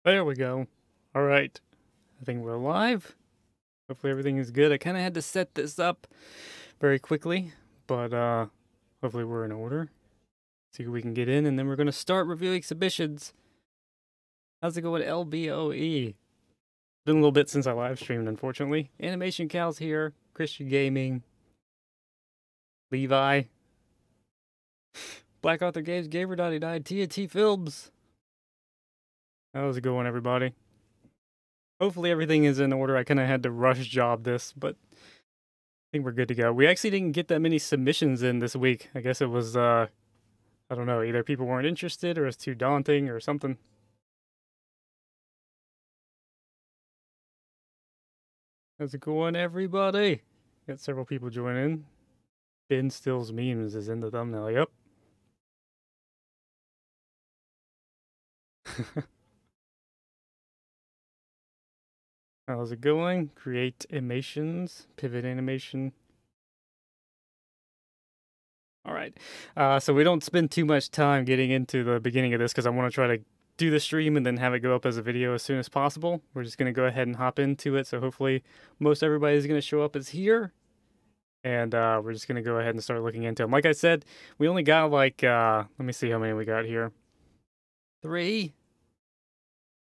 There we go. All right. I think we're live. Hopefully everything is good. I kind of had to set this up very quickly, but hopefully we're in order. See who we can get in, and then we're going to start reviewing submissions. How's it going, LBOE? Been a little bit since I live streamed, unfortunately. Animation Cal's here. Christian Gaming. Levi. Black Arthur Games, Gamer99, TNT Films. How's it going, everybody? Hopefully everything is in order. I kind of had to rush job this, but I think we're good to go. We actually didn't get that many submissions in this week. I guess it was, I don't know, either people weren't interested or it's too daunting or something. How's it going, everybody? Got several people joining. Ben Still's Memes is in the thumbnail. Yep. How's it going? Create animations, pivot animation. All right. So we don't spend too much time getting into the beginning of this because I want to try to do the stream and then have it go up as a video as soon as possible. We're just going to go ahead and hop into it. So hopefully most everybody is going to show up as here. And we're just going to go ahead and start looking into them. Like I said, we only got like, let me see how many we got here. 3,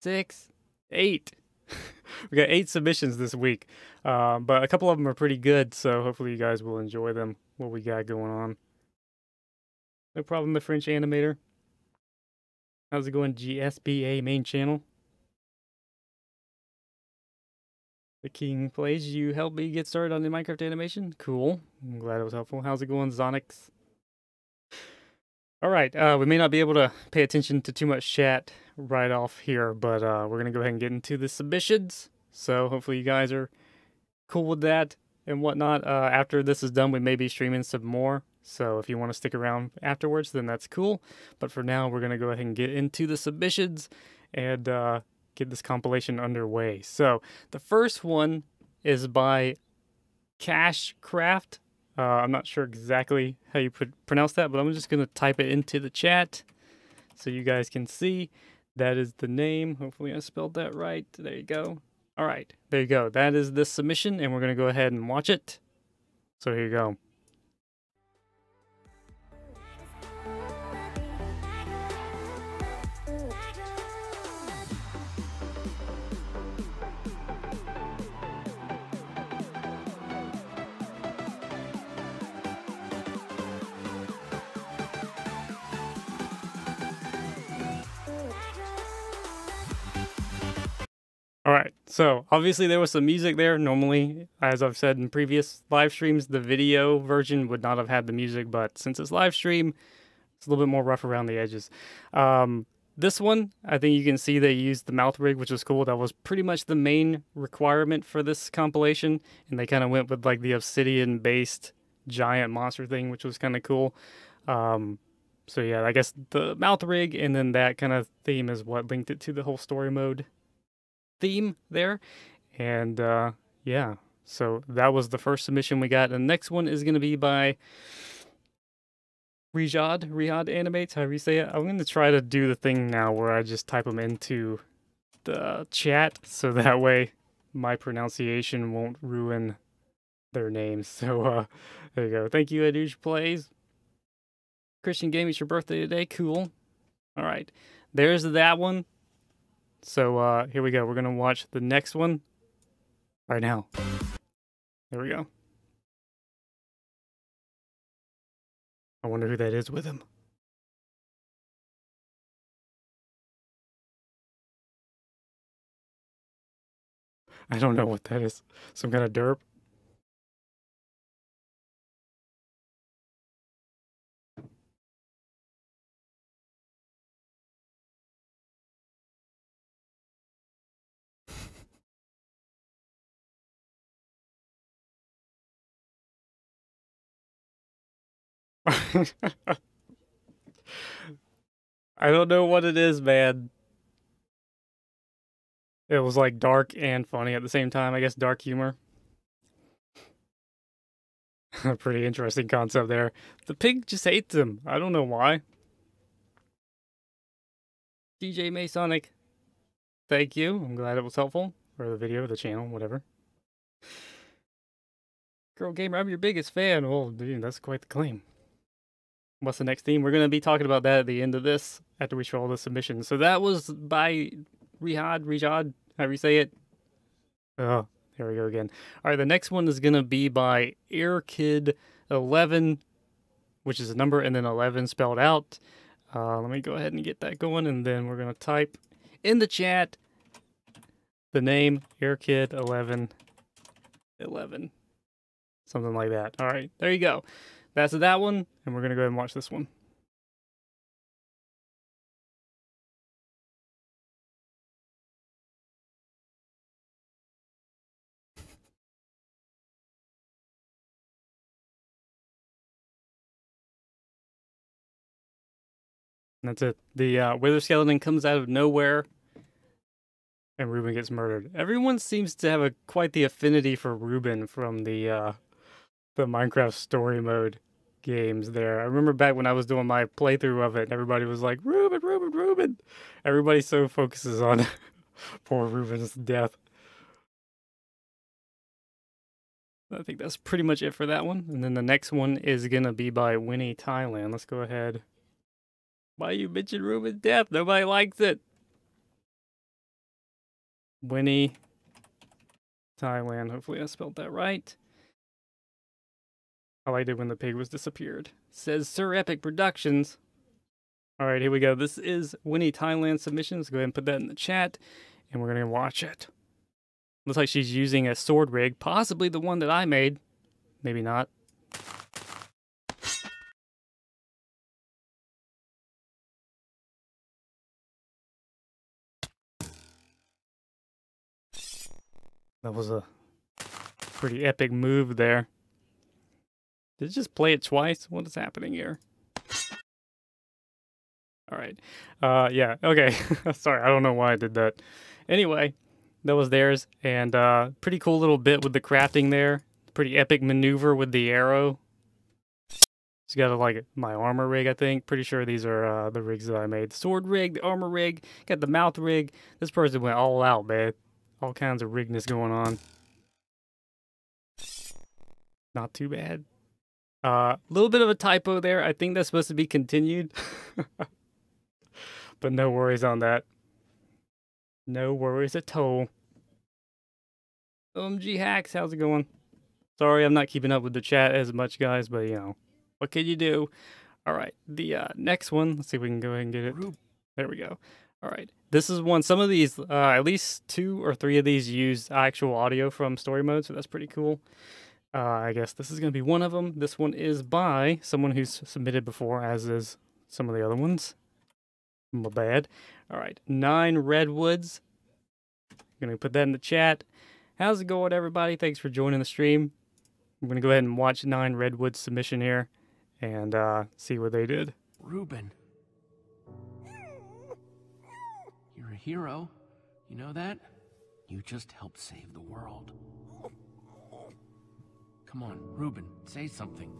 6, 8. We got 8 submissions this week. But a couple of them are pretty good. So hopefully you guys will enjoy them, what we got going on. No problem, the French animator. How's it going, GSBA main channel? The King plays. You helped me get started on the Minecraft animation? Cool. I'm glad it was helpful. How's it going, Zonix? Alright, we may not be able to pay attention to too much chat right off here, but we're going to go ahead and get into the submissions. So hopefully you guys are cool with that and whatnot. After this is done, we may be streaming some more. So if you want to stick around afterwards, then that's cool. But for now, we're going to go ahead and get into the submissions and get this compilation underway. So the first one is by Cashcraft. I'm not sure exactly how you pronounce that, but I'm just going to type it into the chat so you guys can see. That is the name. Hopefully I spelled that right. There you go. All right, there you go. That is the submission, and we're going to go ahead and watch it. So here you go. All right, so obviously there was some music there. Normally, as I've said in previous live streams, the video version would not have had the music, but since it's live stream, it's a little bit more rough around the edges. This one, I think you can see they used the mouth rig, which was cool. That was pretty much the main requirement for this compilation, and they kind of went with like the obsidian-based giant monster thing, which was kind of cool. So yeah, I guess the mouth rig and then that kind of theme is what linked it to the whole story mode theme there. And yeah, so that was the first submission we got. And the next one is going to be by Riyadh Animates, however you say it. I'm going to try to do the thing now where I just type them into the chat so that way my pronunciation won't ruin their names. So there you go. Thank you, Adush Plays. Christian Game, it's your birthday today. Cool. All right, there's that one. So here we go. We're going to watch the next one right now. There we go. I wonder who that is with him. I don't know what that is. Some kind of derp. I don't know what it is, man. It was like dark and funny at the same time. I guess dark humor. A pretty interesting concept there. The pig just hates him. I don't know why. DJ Masonic. Thank you. I'm glad it was helpful. Or the video, the channel, whatever. Girl Gamer, I'm your biggest fan. Oh, dude, that's quite the claim. What's the next theme? We're going to be talking about that at the end of this, after we show all the submissions. So that was by Rejad, however you say it. Oh, there we go again. All right, the next one is going to be by AirKid11, which is a number, and then 11 spelled out. Let me go ahead and get that going, and then we're going to type in the chat the name AirKid11. Something like that. All right, there you go. That's that one, and we're going to go ahead and watch this one. And that's it. The Wither Skeleton comes out of nowhere, and Ruben gets murdered. Everyone seems to have quite the affinity for Ruben from the Minecraft story mode games there. I remember back when I was doing my playthrough of it, everybody was like, Ruben, Ruben, Ruben! Everybody so focuses on poor Ruben's death. I think that's pretty much it for that one. And then the next one is going to be by Winnie Thailand. Let's go ahead. Why you mentioned Ruben's death? Nobody likes it. Winnie Thailand. Hopefully I spelled that right. I liked it when the pig was disappeared. Says Sir Epic Productions. Alright, here we go. This is Winnie Thailand submissions. Go ahead and put that in the chat, and we're going to watch it. Looks like she's using a sword rig, possibly the one that I made. Maybe not. That was a pretty epic move there. Did it just play it twice? What is happening here? Alright. Yeah, okay. Sorry, I don't know why I did that. Anyway, that was theirs. And pretty cool little bit with the crafting there. Pretty epic maneuver with the arrow. She's got like my armor rig, I think. Pretty sure these are the rigs that I made. The sword rig, the armor rig, got the mouth rig. This person went all out, man. All kinds of rigness going on. Not too bad. Little bit of a typo there. I think that's supposed to be continued. But no worries on that. No worries at all. OMG Hacks, how's it going? Sorry, I'm not keeping up with the chat as much, guys, but you know, what can you do? Alright, the next one, let's see if we can go ahead and get it. There we go. Alright, this is one, some of these, at least 2 or 3 of these use actual audio from story mode, so that's pretty cool. I guess this is going to be one of them. This one is by someone who's submitted before, as is some of the other ones. My bad. Alright, 9 Redwoods. I'm going to put that in the chat. How's it going, everybody? Thanks for joining the stream. I'm going to go ahead and watch 9 Redwoods submission here and see what they did. Ruben. You're a hero. You know that? You just helped save the world. Come on, Ruben, say something.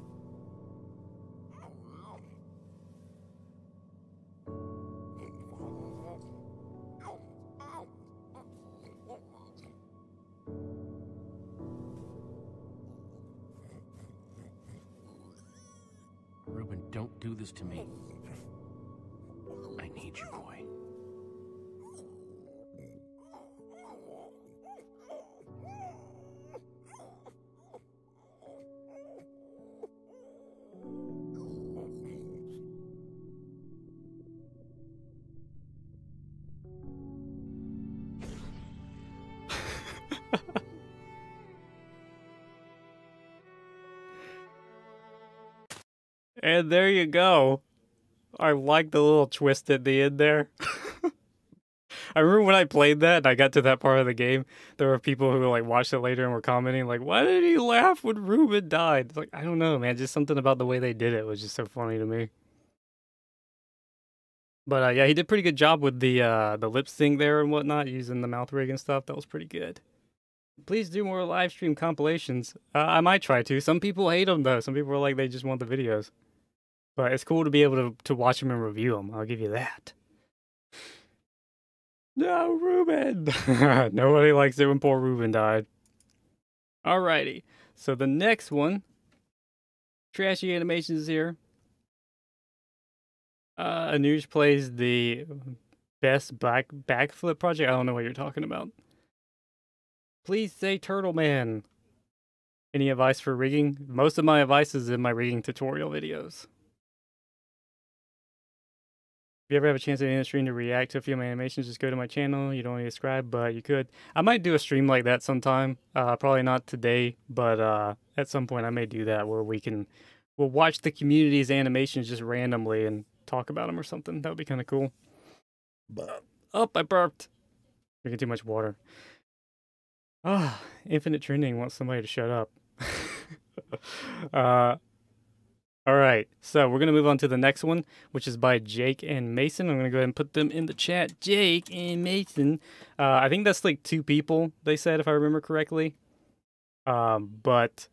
Ruben, don't do this to me. I need you, boy. And there you go. I like the little twist at the end there. I remember when I played that and I got to that part of the game, there were people who like watched it later and were commenting like, why did he laugh when Ruben died? It's like, I don't know, man. Just something about the way they did it was just so funny to me. But yeah, he did a pretty good job with the lip sync there and whatnot, using the mouth rig and stuff. That was pretty good. Please do more live stream compilations. I might try to. Some people hate them though. Some people are like, they just want the videos. But it's cool to be able to watch them and review them. I'll give you that. No, Ruben! Nobody likes it when poor Ruben died. Alrighty, so the next one, Trashy Animations here. Anuj plays the best backflip project. I don't know what you're talking about. Please say Turtle Man. Any advice for rigging? Most of my advice is in my rigging tutorial videos. If you ever have a chance in the stream to react to a few of my animations, just go to my channel. You don't need to subscribe, but you could. I might do a stream like that sometime. Probably not today, but at some point I may do that where we'll watch the community's animations just randomly and talk about them or something. That would be kind of cool. Oh, I burped. Drinking too much water. Ah, Infinite Trending wants somebody to shut up. All right, so we're gonna move on to the next one, which is by Jake and Mason. I'm gonna go ahead and put them in the chat. Jake and Mason. I think that's like 2 people, they said, if I remember correctly. But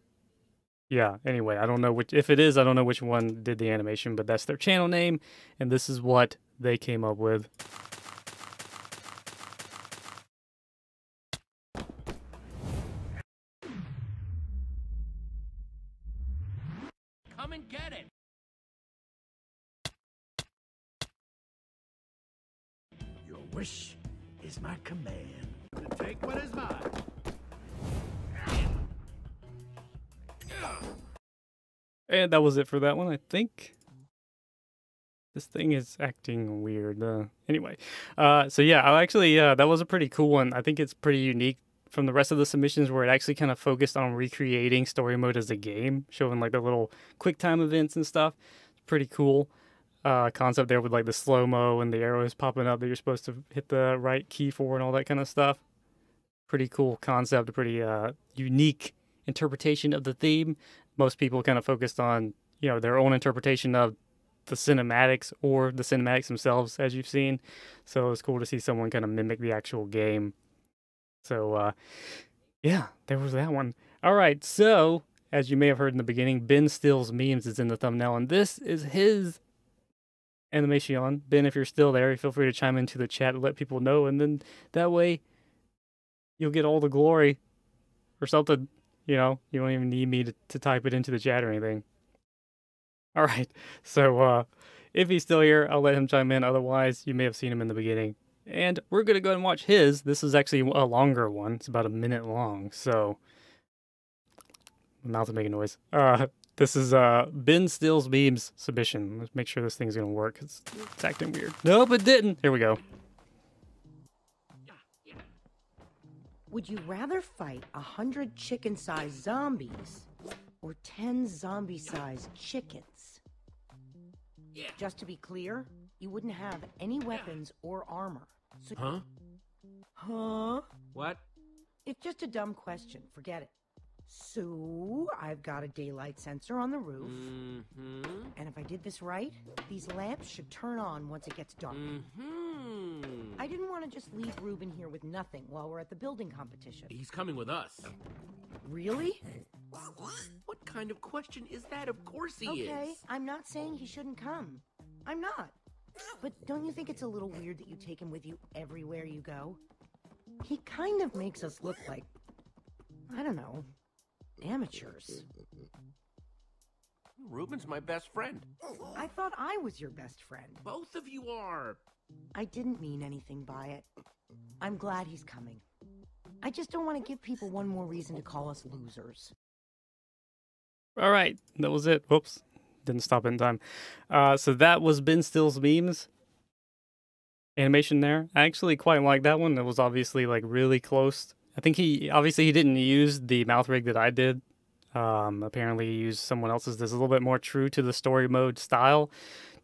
yeah, anyway, I don't know which, if it is, I don't know which one did the animation, but that's their channel name, and this is what they came up with. Come and get it. Your wish is my command. To take what is mine. And that was it for that one, I think. This thing is acting weird. Anyway, so yeah, I actually, that was a pretty cool one. I think it's pretty unique from the rest of the submissions where it actually kind of focused on recreating story mode as a game, showing like the little quick time events and stuff. Pretty cool concept there with like the slow-mo and the arrows popping up that you're supposed to hit the right key for and all that kind of stuff. Pretty cool concept, a pretty unique interpretation of the theme. Most people kind of focused on, you know, their own interpretation of the cinematics or the cinematics themselves, as you've seen. So it's cool to see someone kind of mimic the actual game. So, yeah, there was that one. All right, so as you may have heard in the beginning, Ben Still's Memes is in the thumbnail, and this is his animation. Ben, if you're still there, feel free to chime into the chat and let people know, and then that way you'll get all the glory or something. You know, you don't even need me to type it into the chat or anything. All right, so if he's still here, I'll let him chime in. Otherwise, you may have seen him in the beginning. And we're going to go ahead and watch his. This is actually a longer one. It's about a minute long, so my mouth is making noise. This is Ben Still's Memes submission. Let's make sure this thing's going to work. It's acting weird. Nope, it didn't. Here we go. Would you rather fight 100 chicken-sized zombies or 10 zombie-sized chickens? Yeah. Just to be clear, you wouldn't have any weapons or armor. So Huh? Huh? What? It's just a dumb question. Forget it. So, I've got a daylight sensor on the roof. Mm-hmm. And if I did this right, these lamps should turn on once it gets dark. Mm-hmm. I didn't want to just leave Ruben here with nothing while we're at the building competition. He's coming with us. Really? What kind of question is that? Of course he is. Okay, I'm not saying he shouldn't come. I'm not. But don't you think it's a little weird that you take him with you everywhere you go? He kind of makes us look like, I don't know, amateurs. Ruben's my best friend. I thought I was your best friend. Both of you are. I didn't mean anything by it. I'm glad he's coming. I just don't want to give people one more reason to call us losers. All right, that was it. Whoops, didn't stop in time. So that was Ben Still's Memes animation there. I actually quite like that one. It was obviously like really close. I think he didn't use the mouth rig that I did. Apparently he used someone else's that's a little bit more true to the story mode style.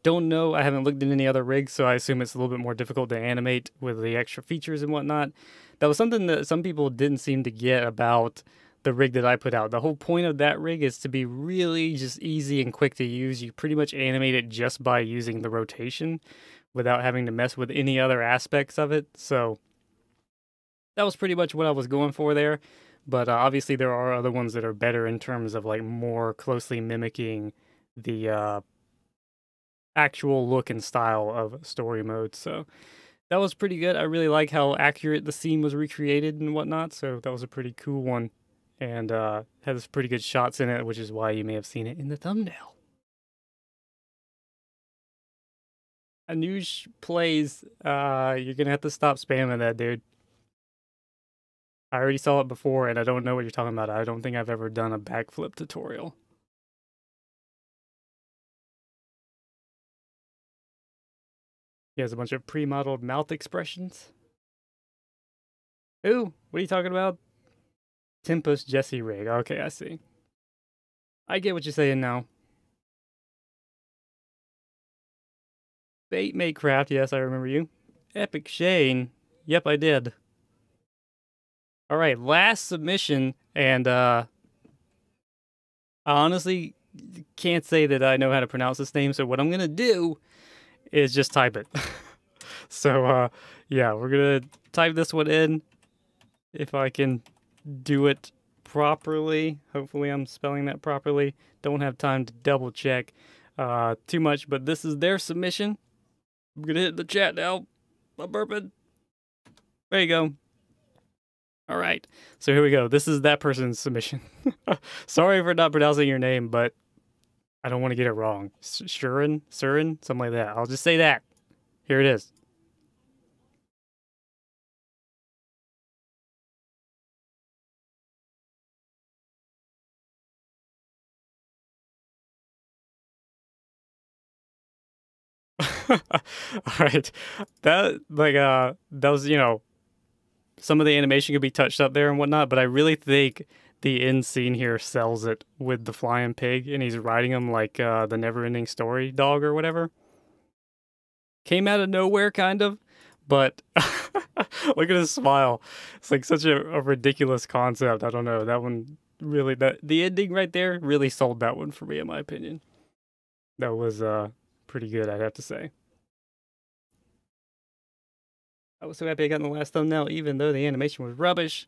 Don't know, I haven't looked at any other rigs, so I assume it's a little bit more difficult to animate with the extra features and whatnot. That was something that some people didn't seem to get about the rig that I put out. The whole point of that rig is to be really just easy and quick to use. You pretty much animate it just by using the rotation without having to mess with any other aspects of it. So that was pretty much what I was going for there. But obviously there are other ones that are better in terms of like more closely mimicking the actual look and style of story mode. So that was pretty good. I really like how accurate the scene was recreated and whatnot, so that was a pretty cool one. And has pretty good shots in it, which is why you may have seen it in the thumbnail. Anush plays, you're gonna have to stop spamming that, dude. I already saw it before, and I don't know what you're talking about. I don't think I've ever done a backflip tutorial. He has a bunch of pre-modeled mouth expressions. Ooh, what are you talking about? Tempest Jesse rig. Okay, I see. I get what you're saying now. Bait Make Craft, yes, I remember you. Epic Shane. Yep, I did. Alright, last submission, and I honestly can't say that I know how to pronounce this name, so what I'm gonna do is just type it. So, yeah, we're gonna type this one in. If I can do it properly. Hopefully I'm spelling that properly. Don't have time to double check too much, but this is their submission. I'm gonna hit the chat now. I'm burping. There you go. All right, so here we go. This is that person's submission. Sorry for not pronouncing your name, but I don't want to get it wrong. Surin, something like that. I'll just say that. Here it is. All right, that was, you know, some of the animation could be touched up there and whatnot, but I really think the end scene here sells it with the flying pig, and he's riding him like the never-ending story dog or whatever. Came out of nowhere, kind of, but look at his smile. It's like such a ridiculous concept. I don't know. That one really, the ending right there really sold that one for me, in my opinion. That was pretty good, I'd have to say. I was so happy I got in the last thumbnail, even though the animation was rubbish.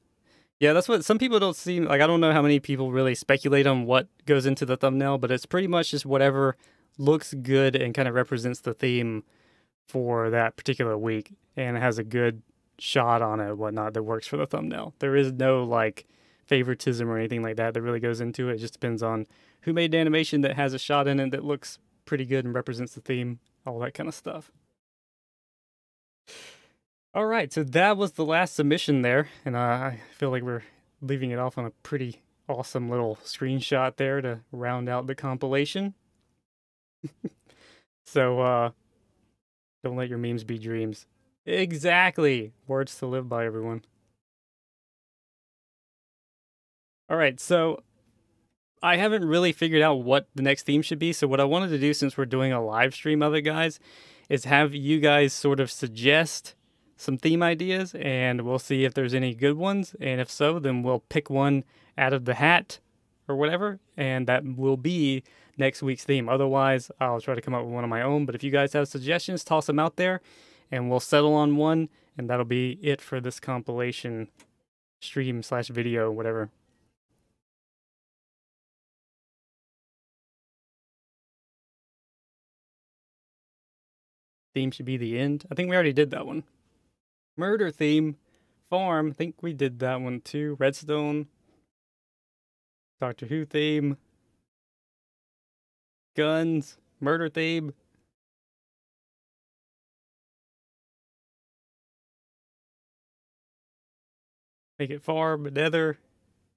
Yeah, that's what some people don't seem like. I don't know how many people really speculate on what goes into the thumbnail, but it's pretty much just whatever looks good and kind of represents the theme for that particular week, and it has a good shot on it, whatnot, that works for the thumbnail. There is no like favoritism or anything like that that really goes into it. It just depends on who made the animation that has a shot in it that looks pretty good and represents the theme, all that kind of stuff. All right, so that was the last submission there, and I feel like we're leaving it off on a pretty awesome little screenshot there to round out the compilation. So, don't let your memes be dreams. Exactly! Words to live by, everyone. All right, so I haven't really figured out what the next theme should be, so what I wanted to do, since we're doing a live stream of it, guys, is have you guys sort of suggest some theme ideas, and we'll see if there's any good ones, and if so, then we'll pick one out of the hat or whatever, and that will be next week's theme. Otherwise, I'll try to come up with one of my own, but if you guys have suggestions, toss them out there, and we'll settle on one, and that'll be it for this compilation stream / video, whatever. Theme should be the end. I think we already did that one. Murder theme, farm, I think we did that one too. Redstone, Doctor Who theme, guns, murder theme. Make it farm, nether,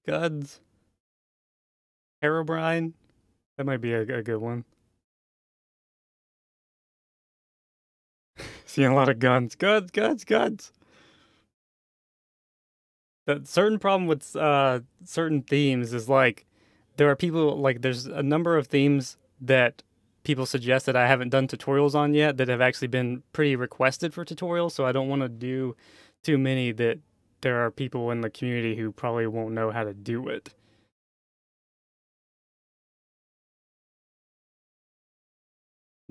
guns, Herobrine. That might be a good one. Seeing a lot of guns. Guns. The certain problem with certain themes is like there are people, like there's a number of themes that people suggest that I haven't done tutorials on yet that have actually been pretty requested for tutorials, so I don't want to do too many that there are people in the community who probably won't know how to do it.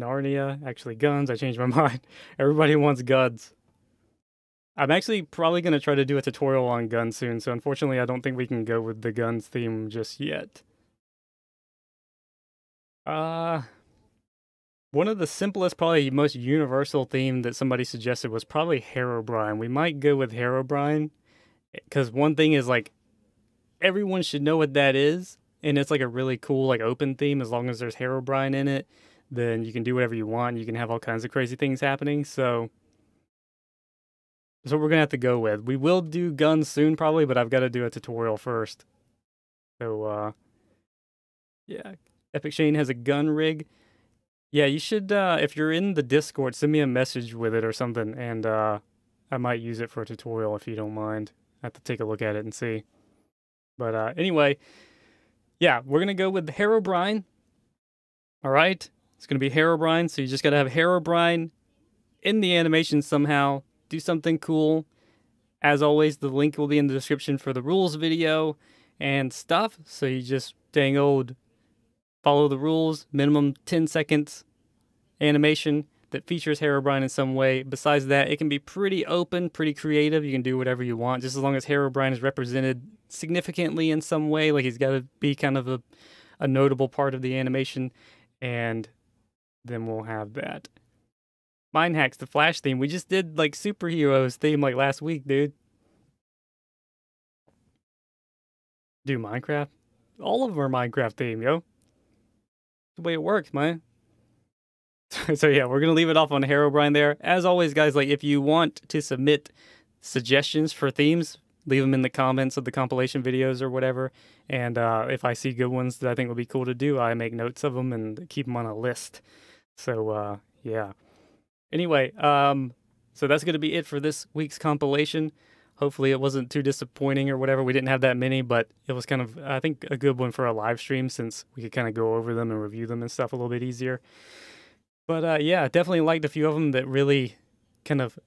Narnia, actually guns, I changed my mind. Everybody wants guns. I'm actually probably going to try to do a tutorial on guns soon, so unfortunately I don't think we can go with the guns theme just yet. One of the simplest, probably most universal theme that somebody suggested was probably Herobrine. We might go with Herobrine, because one thing is like everyone should know what that is, and it's like a really cool like open theme. As long as there's Herobrine in it, then you can do whatever you want. You can have all kinds of crazy things happening. So that's what we're gonna have to go with. We will do guns soon probably, but I've got to do a tutorial first. So yeah, Epic Shane has a gun rig. Yeah, you should, if you're in the Discord, send me a message with it or something, and I might use it for a tutorial if you don't mind. I have to take a look at it and see. But anyway, yeah, we're going to go with the Herobrine. All right? It's going to be Herobrine, so you just got to have Herobrine in the animation somehow. Do something cool. As always, the link will be in the description for the rules video and stuff, so you just dang old follow the rules, minimum 10 seconds animation that features Herobrine in some way. Besides that, it can be pretty open, pretty creative. You can do whatever you want, just as long as Herobrine is represented significantly in some way. Like he's got to be kind of a notable part of the animation, and then we'll have that. Mine Hacks, the Flash theme. We just did like superheroes theme like last week, dude. Do Minecraft? All of them are Minecraft theme, yo. The way it works, man. So yeah, we're gonna leave it off on Herobrine there. As always, guys, like if you want to submit suggestions for themes, leave them in the comments of the compilation videos or whatever. And if I see good ones that I think would be cool to do, I make notes of them and keep them on a list. So yeah. Anyway, so that's gonna be it for this week's compilation. Hopefully it wasn't too disappointing or whatever. We didn't have that many, but it was kind of, I think, a good one for a live stream since we could kind of go over them and review them and stuff a little bit easier. But yeah, definitely liked a few of them that really kind of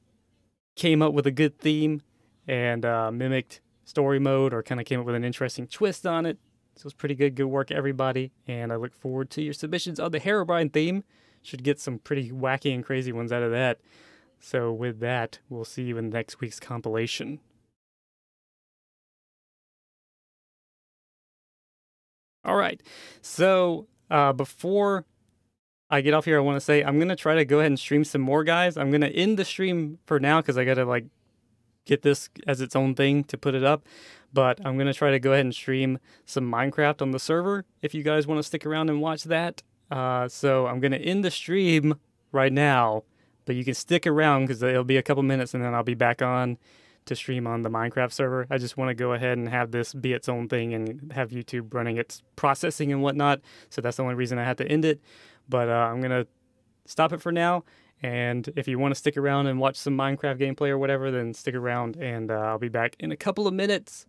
came up with a good theme and mimicked story mode or kind of came up with an interesting twist on it. So it was pretty good. Good work, everybody. And I look forward to your submissions of the Herobrine theme. Should get some pretty wacky and crazy ones out of that. So with that, we'll see you in next week's compilation. All right, so before I get off here, I want to say I'm going to try to go ahead and stream some more, guys. I'm going to end the stream for now because I got to like get this as its own thing to put it up. But I'm going to try to go ahead and stream some Minecraft on the server if you guys want to stick around and watch that. So I'm going to end the stream right now. But you can stick around because it'll be a couple minutes and then I'll be back on to stream on the Minecraft server. I just want to go ahead and have this be its own thing and have YouTube running its processing and whatnot. So that's the only reason I had to end it. But I'm going to stop it for now. And if you want to stick around and watch some Minecraft gameplay or whatever, then stick around and I'll be back in a couple of minutes.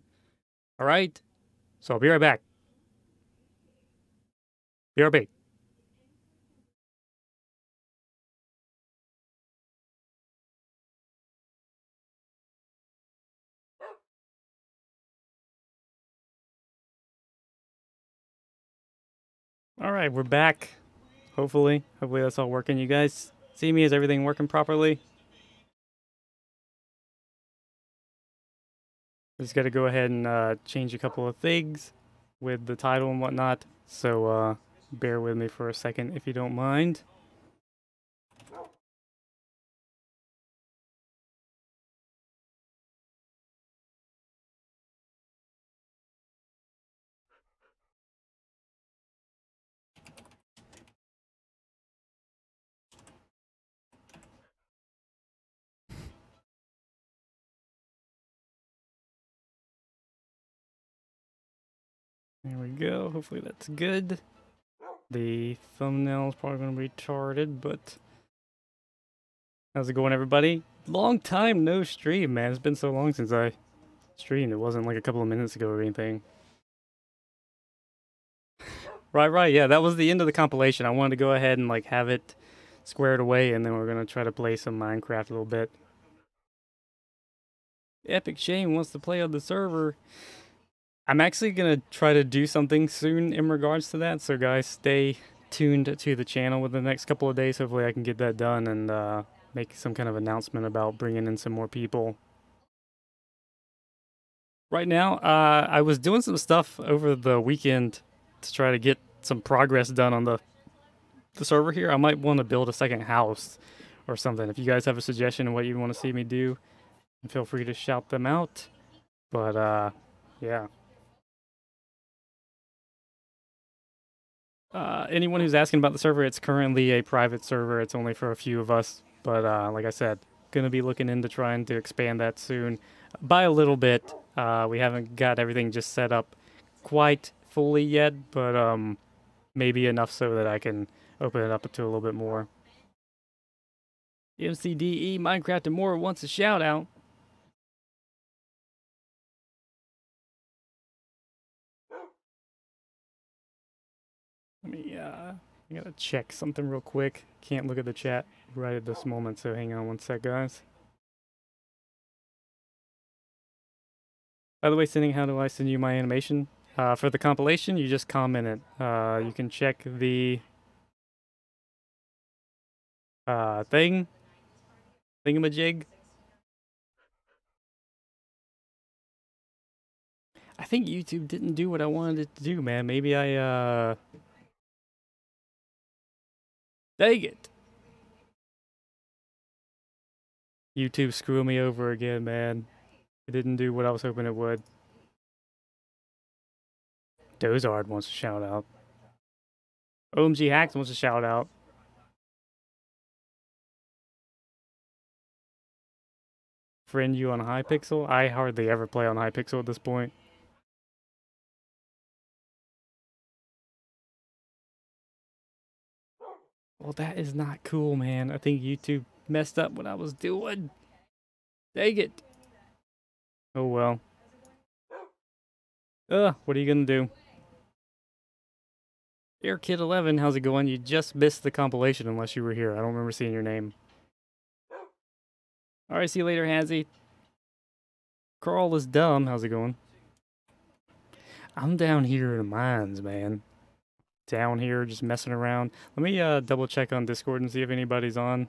All right? So I'll be right back. BRB. All right, we're back. Hopefully that's all working. You guys see me? Is everything working properly? Just got to go ahead and change a couple of things with the title and whatnot. So bear with me for a second if you don't mind. There we go. Hopefully that's good. The thumbnail is probably going to be retarded, but how's it going, everybody? Long time no stream, man. It's been so long since I streamed. It wasn't like a couple of minutes ago or anything. Right. Yeah, that was the end of the compilation. I wanted to go ahead and like have it squared away, and then we're going to try to play some Minecraft a little bit. Epic Shane wants to play on the server. I'm actually going to try to do something soon in regards to that, so guys, stay tuned to the channel within the next couple of days. Hopefully I can get that done and make some kind of announcement about bringing in some more people. Right now, I was doing some stuff over the weekend to try to get some progress done on the the server here. I might want to build a second house or something. If you guys have a suggestion of what you want to see me do, feel free to shout them out. But yeah. Anyone who's asking about the server, it's currently a private server. It's only for a few of us. But like I said, gonna be looking into trying to expand that soon by a little bit. We haven't got everything just set up quite fully yet, but maybe enough so that I can open it up to a little bit more. MCDE Minecraft and More wants a shout out. Let me I gotta check something real quick. Can't look at the chat right at this moment, so hang on one sec, guys. By the way, Cynic, how do I send you my animation? For the compilation, you just comment it. You can check the thingamajig. I think YouTube didn't do what I wanted it to do, man. Maybe I dang it. YouTube screwing me over again, man. It didn't do what I was hoping it would. Dozard wants a shout out. OMG Hacks wants a shout out. Friend you on Hypixel? I hardly ever play on Hypixel at this point. Well, that is not cool, man. I think YouTube messed up what I was doing. Dang it. Oh well. What are you gonna do? AirKid11, how's it going? You just missed the compilation unless you were here. I don't remember seeing your name. Alright, see you later, Hazzy. Carl is dumb. How's it going? I'm down here in the mines, man. Down here, just messing around. Let me double check on Discord and see if anybody's on.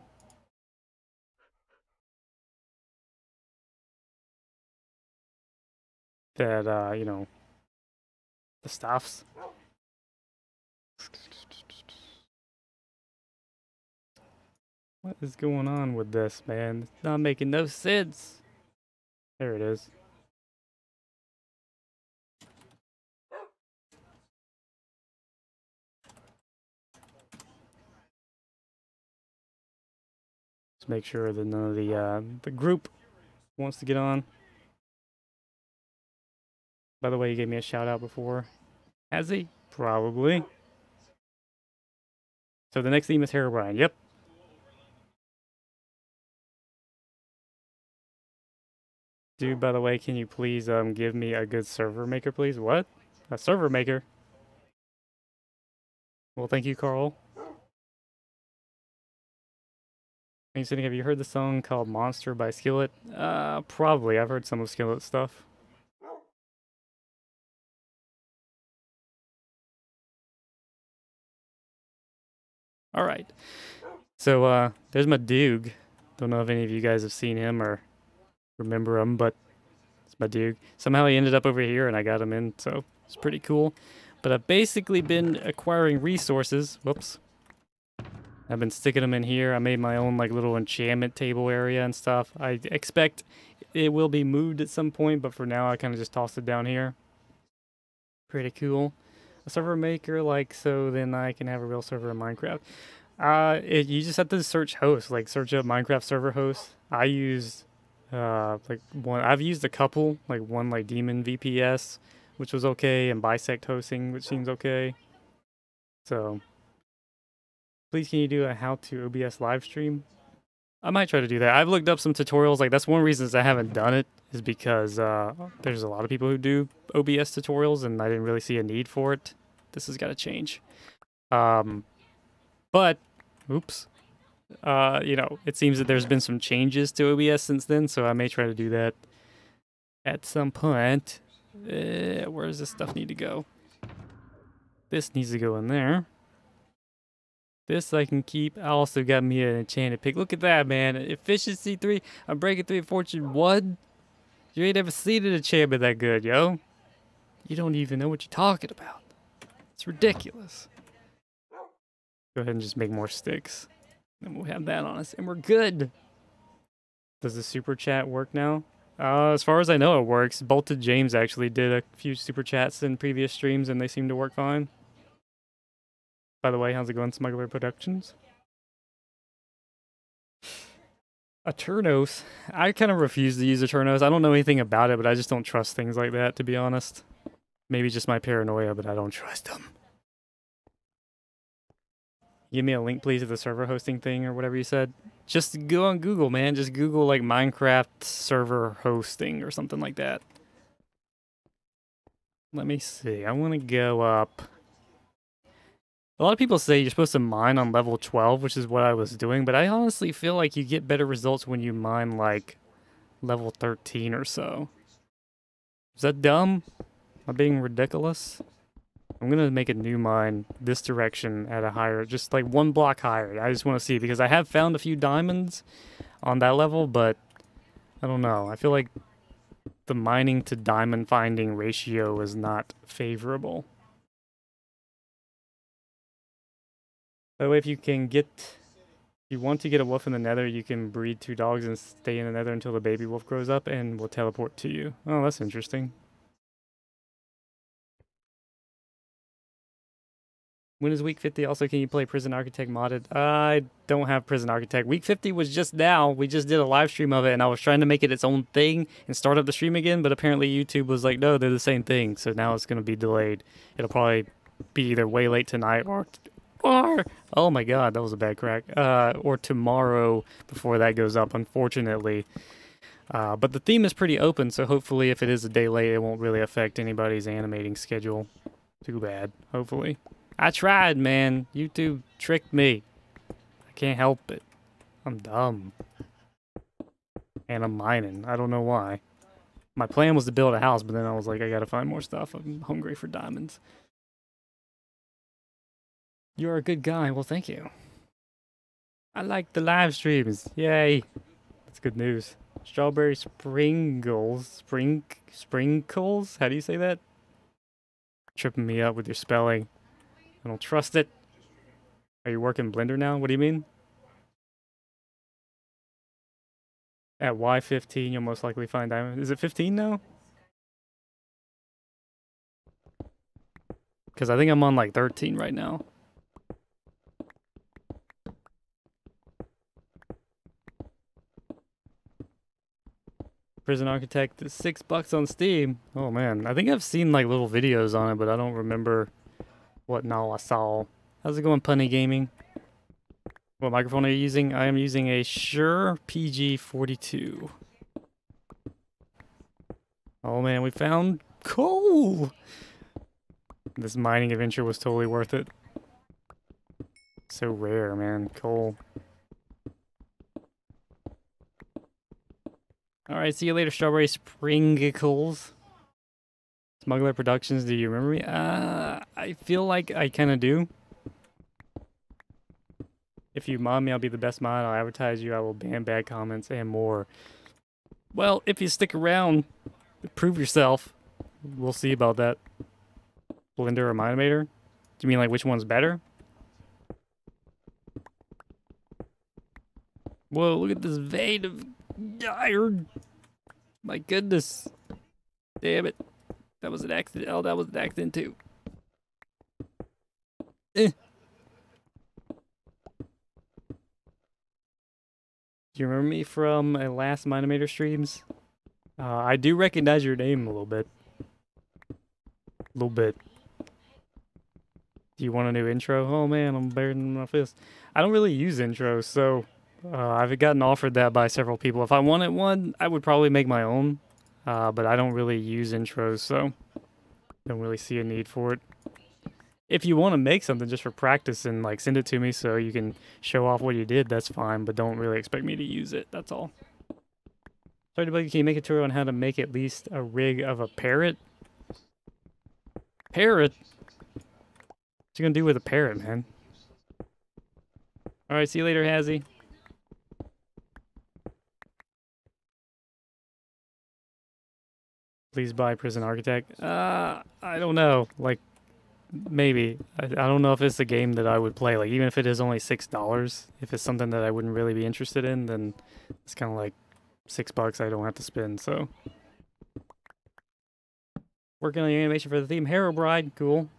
That, you know, the stuffs. What is going on with this, man? It's not making no sense. There it is. Let's make sure that none of the group wants to get on. By the way, he gave me a shout out before. Has he? Probably. So the next theme is Herobrine. Yep. Dude, by the way, can you please give me a good server maker, please? What? A server maker? Well, thank you, Carl. Have you heard the song called Monster by Skillet? Probably. I've heard some of Skillet's stuff. Alright. So, there's my Duke. Don't know if any of you guys have seen him or remember him, but it's my Duke. Somehow he ended up over here and I got him in, so it's pretty cool. But I've basically been acquiring resources. Whoops. I've been sticking them in here. I made my own like little enchantment table area and stuff. I expect it will be moved at some point, but for now I kind of just tossed it down here. Pretty cool. A server maker, like, so then I can have a real server in Minecraft. You just have to search host, like search up Minecraft server host. I used like one. I've used a couple, like one like Demon VPS, which was okay, and Bisect hosting, which seems okay. So, please can you do a how to OBS live stream? I might try to do that. I've looked up some tutorials. Like that's one of the reasons I haven't done it is because there's a lot of people who do OBS tutorials, and I didn't really see a need for it. This has got to change. But, oops. You know, it seems that there's been some changes to OBS since then, so I may try to do that at some point. Where does this stuff need to go? This needs to go in there. This I can keep. I also got me an enchanted pick. Look at that, man. Efficiency 3. I'm breaking 3, fortune 1. You ain't ever seen an enchantment that good, yo. You don't even know what you're talking about. It's ridiculous. Go ahead and just make more sticks. And we'll have that on us. And we're good. Does the super chat work now? As far as I know, it works. Bolted James actually did a few super chats in previous streams, and they seem to work fine. By the way, how's it going, Smuggler Productions? Eternos. I kind of refuse to use Eternos. I don't know anything about it, but I just don't trust things like that, to be honest. Maybe just my paranoia, but I don't trust them. Give me a link, please, to the server hosting thing or whatever you said. Just go on Google, man. Just Google, like, Minecraft server hosting or something like that. Let me see. I want to go up. A lot of people say you're supposed to mine on level 12, which is what I was doing, but I honestly feel like you get better results when you mine, like, level 13 or so. Is that dumb? Am I being ridiculous? I'm gonna make a new mine this direction at a higher, just like 1 block higher. I just want to see, because I have found a few diamonds on that level, but I don't know. I feel like the mining to diamond finding ratio is not favorable. By the way, if you want to get a wolf in the nether, you can breed 2 dogs and stay in the nether until the baby wolf grows up and will teleport to you. Oh, that's interesting. When is week 50? Also, can you play Prison Architect modded? I don't have Prison Architect. Week 50 was just now. We just did a live stream of it, and I was trying to make it its own thing and start up the stream again, but apparently YouTube was like, no, they're the same thing, so now it's going to be delayed. It'll probably be either way late tonight or oh my god, that was a bad crack, or tomorrow before that goes up, unfortunately. But the theme is pretty open, so hopefully if it is a day late, it won't really affect anybody's animating schedule. Too bad, hopefully. I tried, man. YouTube tricked me. I can't help it. I'm dumb. And I'm mining. I don't know why. My plan was to build a house, but then I was like, I gotta find more stuff. I'm hungry for diamonds. You're a good guy. Well, thank you. I like the live streams. Yay. That's good news. Strawberry sprinkles. Sprinkles? How do you say that? Tripping me up with your spelling. I don't trust it. Are you working Blender now? What do you mean? At Y15, you'll most likely find diamond. Is it 15 now? Because I think I'm on like 13 right now. Prison Architect is $6 on Steam. Oh man, I think I've seen like little videos on it, but I don't remember what now I saw. How's it going, Punny Gaming? What microphone are you using? I am using a Shure PG42. Oh man, we found coal! This mining adventure was totally worth it. So rare, man. Coal. Alright, see you later, Strawberry Sprinkles. Smuggler Productions, do you remember me? I feel like I kind of do. If you mod me, I'll be the best mod. I'll advertise you. I will ban bad comments and more. Well, if you stick around, prove yourself. We'll see about that. Blender or mine-imator? Do you mean like which one's better? Whoa, look at this vein of iron. My goodness. Damn it. That was an accident. Oh, that was an accident too. Do you remember me from my last mine-imator streams? I do recognize your name a little bit. A little bit. Do you want a new intro? Oh man, I'm buried in my fist. I don't really use intros, so I've gotten offered that by several people. If I wanted one, I would probably make my own. But I don't really use intros, so don't really see a need for it. If you want to make something just for practice and like send it to me so you can show off what you did, that's fine, but don't really expect me to use it, that's all. Sorry to bug you, can you make a tutorial on how to make at least a rig of a parrot? Parrot? What you gonna do with a parrot, man? Alright, see you later, Hazzy. Please buy Prison Architect. I don't know. Like, maybe. I don't know if it's a game that I would play. Like, even if it is only $6, if it's something that I wouldn't really be interested in, then it's kind of like $6 I don't have to spend, so. Working on the animation for the theme. Herobrine, cool.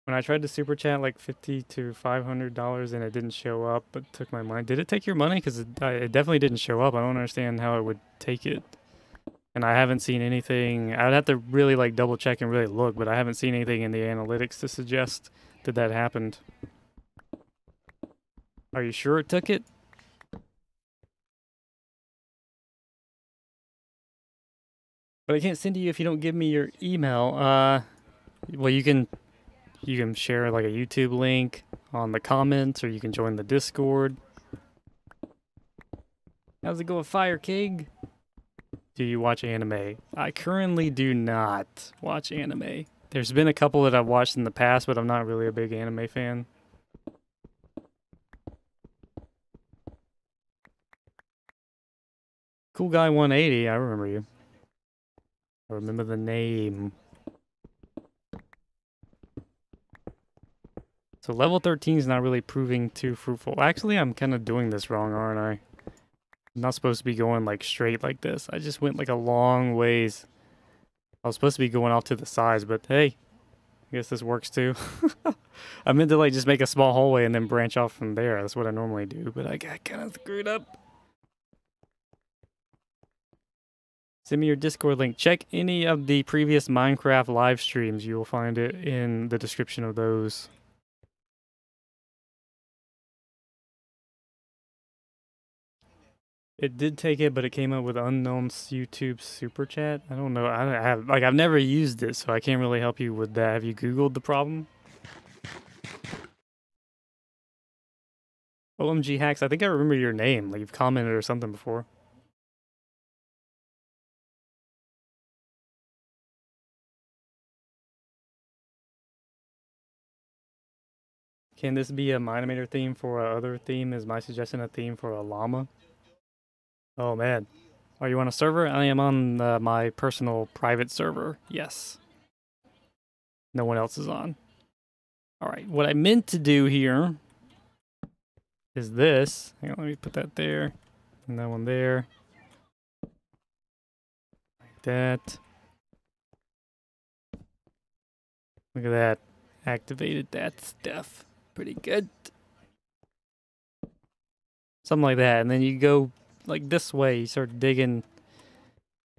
When I tried to super chat like $50 to $500 and it didn't show up, but took my money. Did it take your money? Because it definitely didn't show up. I don't understand how it would take it. And I haven't seen anything. I'd have to really like double check and really look, but I haven't seen anything in the analytics to suggest that happened. Are you sure it took it? But I can't send to you if you don't give me your email. Well, you can share like a YouTube link on the comments, or you can join the Discord. How's it going, Fire King? Do you watch anime? I currently do not watch anime. There's been a couple that I've watched in the past, but I'm not really a big anime fan. Cool Guy 180, I remember you. I remember the name. So level 13 is not really proving too fruitful. Actually, I'm kind of doing this wrong, aren't I? I'm not supposed to be going like straight like this. I just went like a long ways. I was supposed to be going off to the sides, but hey, I guess this works too. I meant to like just make a small hallway and then branch off from there. That's what I normally do, but I got kind of screwed up. Send me your Discord link. Check any of the previous Minecraft live streams. You will find it in the description of those. It did take it, but it came up with unknown YouTube super chat. I don't know. I've never used it, so I can't really help you with that. Have you Googled the problem? OMG Hacks, I think I remember your name. Like you've commented or something before. Can this be a mine-imator theme for a other theme? Is my suggestion a theme for a llama? Oh man. Are you on a server? I am on my personal private server. Yes. No one else is on. Alright, what I meant to do here is this. Hang on, let me put that there. And that one there. Like that. Look at that. Activated that stuff. Pretty good. Something like that. And then you go like this way. You start digging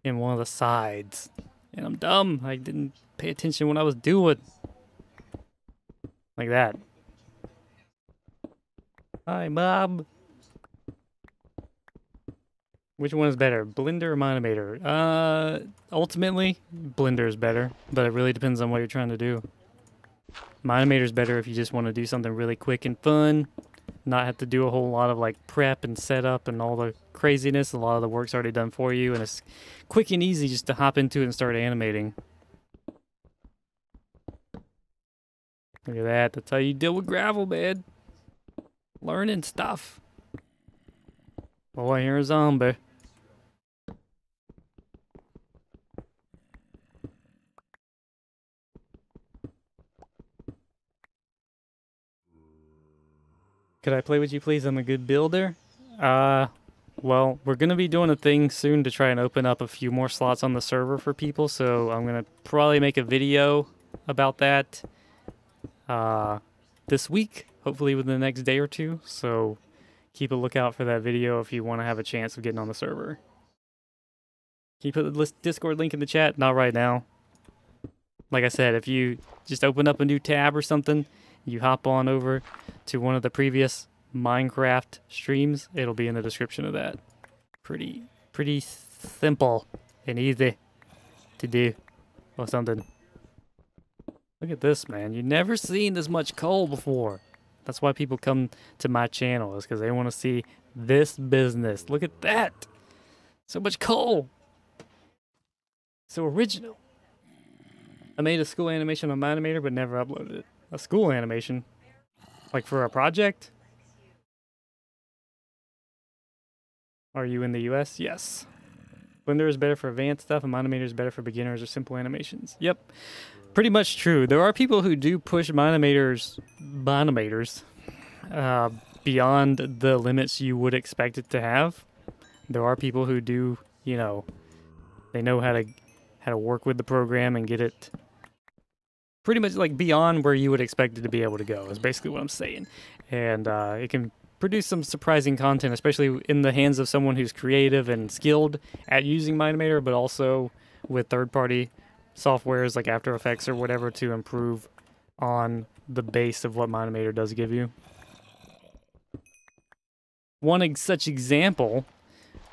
in one of the sides. And I'm dumb. I didn't pay attention when I was doing. Like that. Hi, Bob. Which one is better, Blender or mine-imator? Ultimately, Blender is better, but it really depends on what you're trying to do. Mine-imator is better if you just want to do something really quick and fun, not have to do a whole lot of like prep and setup and all the craziness. A lot of the work's already done for you, and it's quick and easy just to hop into it and start animating. Look at that. That's how you deal with gravel, man. Learning stuff. Oh, I hear a zombie. Could I play with you, please? I'm a good builder. Well, we're going to be doing a thing soon to try and open up a few more slots on the server for people, so I'm going to probably make a video about that this week, hopefully within the next day or two, so keep a lookout for that video if you want to have a chance of getting on the server. Can you put the Discord link in the chat? Not right now. Like I said, if you just open up a new tab or something, you hop on over to one of the previous Minecraft streams, it'll be in the description of that. Pretty simple and easy to do or something. Look at this, man. You've never seen this much coal before. That's why people come to my channel, is because they want to see this business. Look at that. So much coal. So original. I made a school animation on mine-imator, but never uploaded it. A school animation? Like for a project? Are you in the US? Yes. Blender is better for advanced stuff, and mine-imator is better for beginners or simple animations. Yep, pretty much true. There are people who do push mine-imators beyond the limits you would expect it to have. There are people who do, you know, they know how to work with the program and get it pretty much like beyond where you would expect it to be able to go, is basically what I'm saying. And it can produce some surprising content, especially in the hands of someone who's creative and skilled at using mine-imator, but also with third-party softwares like After Effects or whatever to improve on the base of what mine-imator does give you. One such example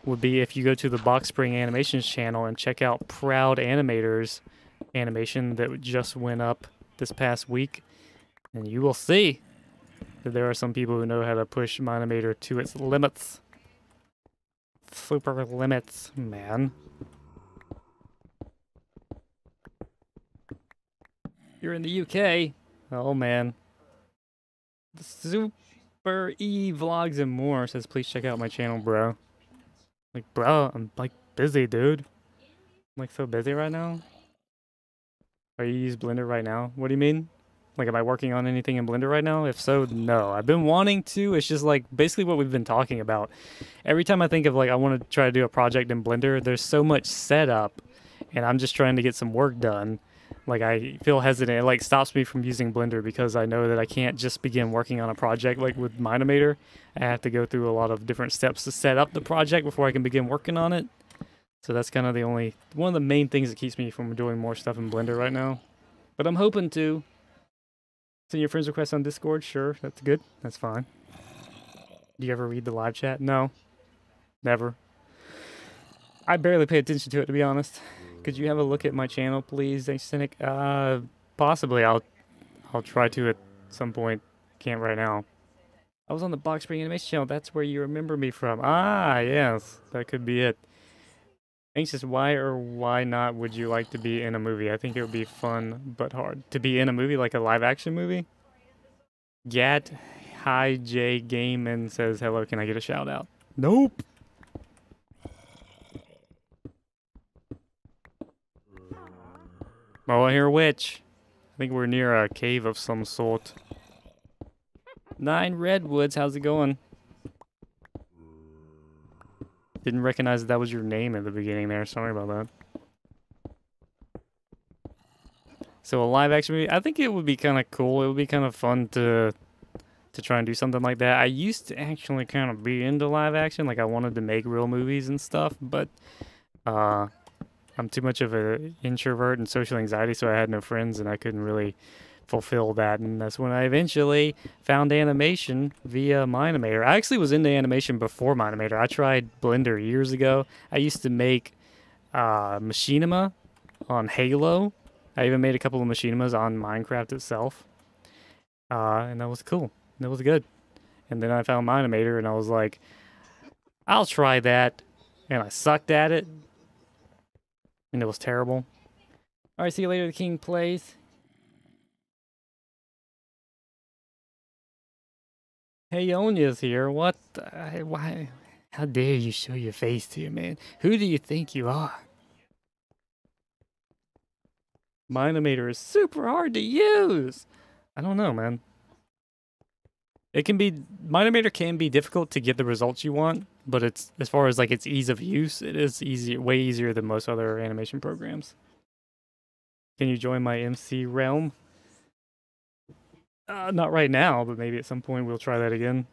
would be if you go to the Box Spring Animations channel and check out Proud Animator's animation that just went up this past week, and you will see that there are some people who know how to push mine-imator to its limits. Super limits, man. You're in the UK. Oh, man. The Super E Vlogs and More says, please check out my channel, bro. Like, bro, I'm, like, busy, dude. I'm, like, so busy right now. Are you use Blender right now? What do you mean? Like, am I working on anything in Blender right now? If so, no. I've been wanting to. It's just, like, basically what we've been talking about. Every time I think of, like, I want to try to do a project in Blender, there's so much setup, and I'm just trying to get some work done. Like, I feel hesitant. It, like, stops me from using Blender because I know that I can't just begin working on a project, like, with mine-imator. I have to go through a lot of different steps to set up the project before I can begin working on it. So that's kind of one of the main things that keeps me from doing more stuff in Blender right now. But I'm hoping to. Send your friends requests on Discord? Sure, that's good. That's fine. Do you ever read the live chat? No. Never. I barely pay attention to it, to be honest. Could you have a look at my channel, please, AnxiousCynic? Possibly. I'll try to at some point. Can't right now. I was on the Box Spring Animation channel. That's where you remember me from. Ah, yes. That could be it. Anxious, why or why not would you like to be in a movie? I think it would be fun, but hard. To be in a movie, like a live-action movie? Gat Hi J Gameman says, hello, can I get a shout-out? Nope. Oh, I hear a witch. I think we're near a cave of some sort. 9 Redwoods, how's it going? Didn't recognize that was your name at the beginning there. Sorry about that. So a live action movie, I think it would be kind of cool. It would be kind of fun to try and do something like that. I used to actually kind of be into live action. Like I wanted to make real movies and stuff, but I'm too much of an introvert and social anxiety, so I had no friends and I couldn't really fulfill that. And that's when I eventually found animation via mine-imator. I actually was into animation before mine-imator. I tried Blender years ago. I used to make machinima on Halo. I even made a couple of machinimas on Minecraft itself. And that was cool. That was good. And then I found mine-imator and I was like, I'll try that. And I sucked at it. And it was terrible. Alright, see you later, the King plays. Hey, Onya's here. What? Why? How dare you show your face to you, man? Who do you think you are? mine-imator is super hard to use. I don't know, man. It can be, mine-imator can be difficult to get the results you want, but it's, as far as like its ease of use, it is way easier than most other animation programs. Can you join my MC realm? Not right now, but maybe at some point we'll try that again.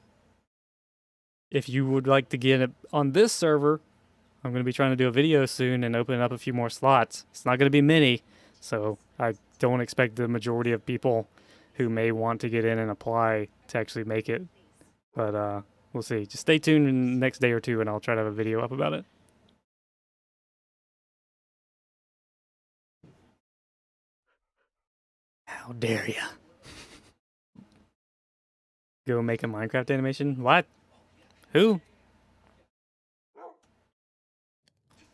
If you would like to get it on this server, I'm going to be trying to do a video soon and open up a few more slots. It's not going to be many, so I don't expect the majority of people who may want to get in and apply to actually make it. But we'll see. Just stay tuned in the next day or two and I'll try to have a video up about it. How dare ya? Go make a Minecraft animation? What? Who?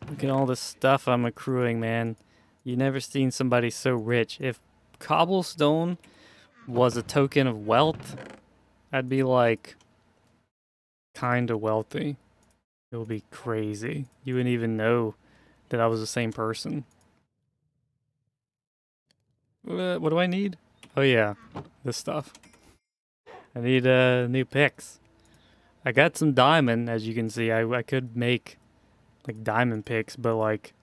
Look at all the stuff I'm accruing, man. You never seen somebody so rich. If cobblestone was a token of wealth, I'd be like kinda wealthy. It would be crazy. You wouldn't even know that I was the same person. What do I need? Oh yeah, this stuff. I need new picks. I got some diamond, as you can see. I could make like diamond picks, but like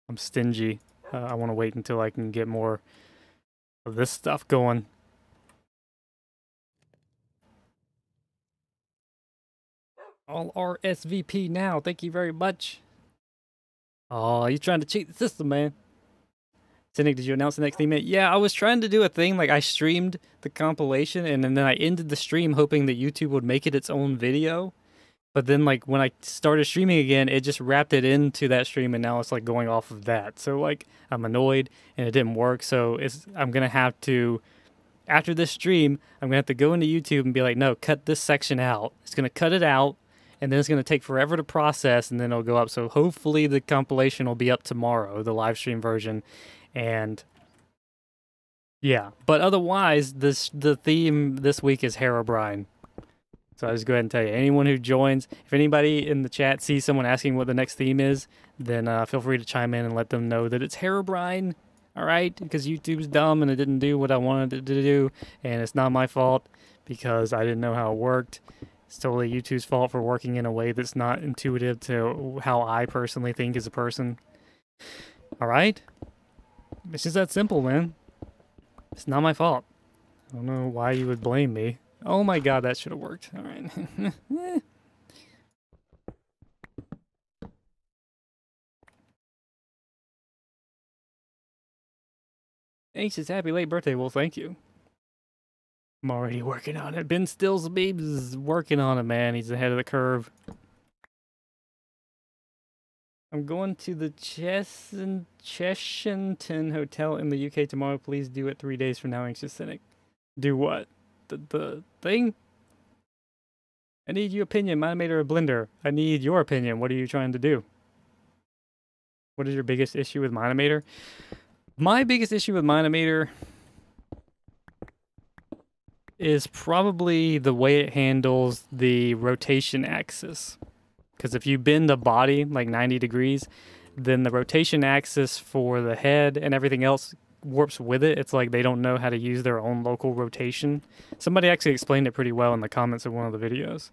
I'm stingy. I want to wait until I can get more of this stuff going. All RSVP now. Thank you very much. Oh, you trying to cheat the system, man. Cynic, did you announce the next theme? Yeah, I was trying to do a thing, like I streamed the compilation and then I ended the stream hoping that YouTube would make it its own video. But then like when I started streaming again, it just wrapped it into that stream and now it's like going off of that. So like I'm annoyed and it didn't work. So I'm going to have to, after this stream, I'm going to have to go into YouTube and be like, no, cut this section out. It's going to cut it out. And then it's going to take forever to process and then it'll go up. So hopefully the compilation will be up tomorrow, the live stream version. And yeah, but otherwise, the theme this week is Herobrine. So I'll just go ahead and tell you, anyone who joins, if anybody in the chat sees someone asking what the next theme is, then feel free to chime in and let them know that it's Herobrine, all right? Because YouTube's dumb and it didn't do what I wanted it to do, and it's not my fault because I didn't know how it worked. It's totally YouTube's fault for working in a way that's not intuitive to how I personally think as a person. All right? It's just that simple, man. It's not my fault. I don't know why you would blame me. Oh my god, that should have worked. All right. Anxious, happy late birthday. Well, thank you. I'm already working on it. Ben Stillsby is working on it, man. He's ahead of the curve. I'm going to the Cheshington Hotel in the UK tomorrow. Please do it 3 days from now, AnxiousCynic. Do what? The thing? I need your opinion, mine-imator or blender. I need your opinion. What are you trying to do? What is your biggest issue with mine-imator? My biggest issue with mine-imator is probably the way it handles the rotation axis. Because if you bend the body like 90 degrees, then the rotation axis for the head and everything else warps with it. It's like they don't know how to use their own local rotation. Somebody actually explained it pretty well in the comments of one of the videos.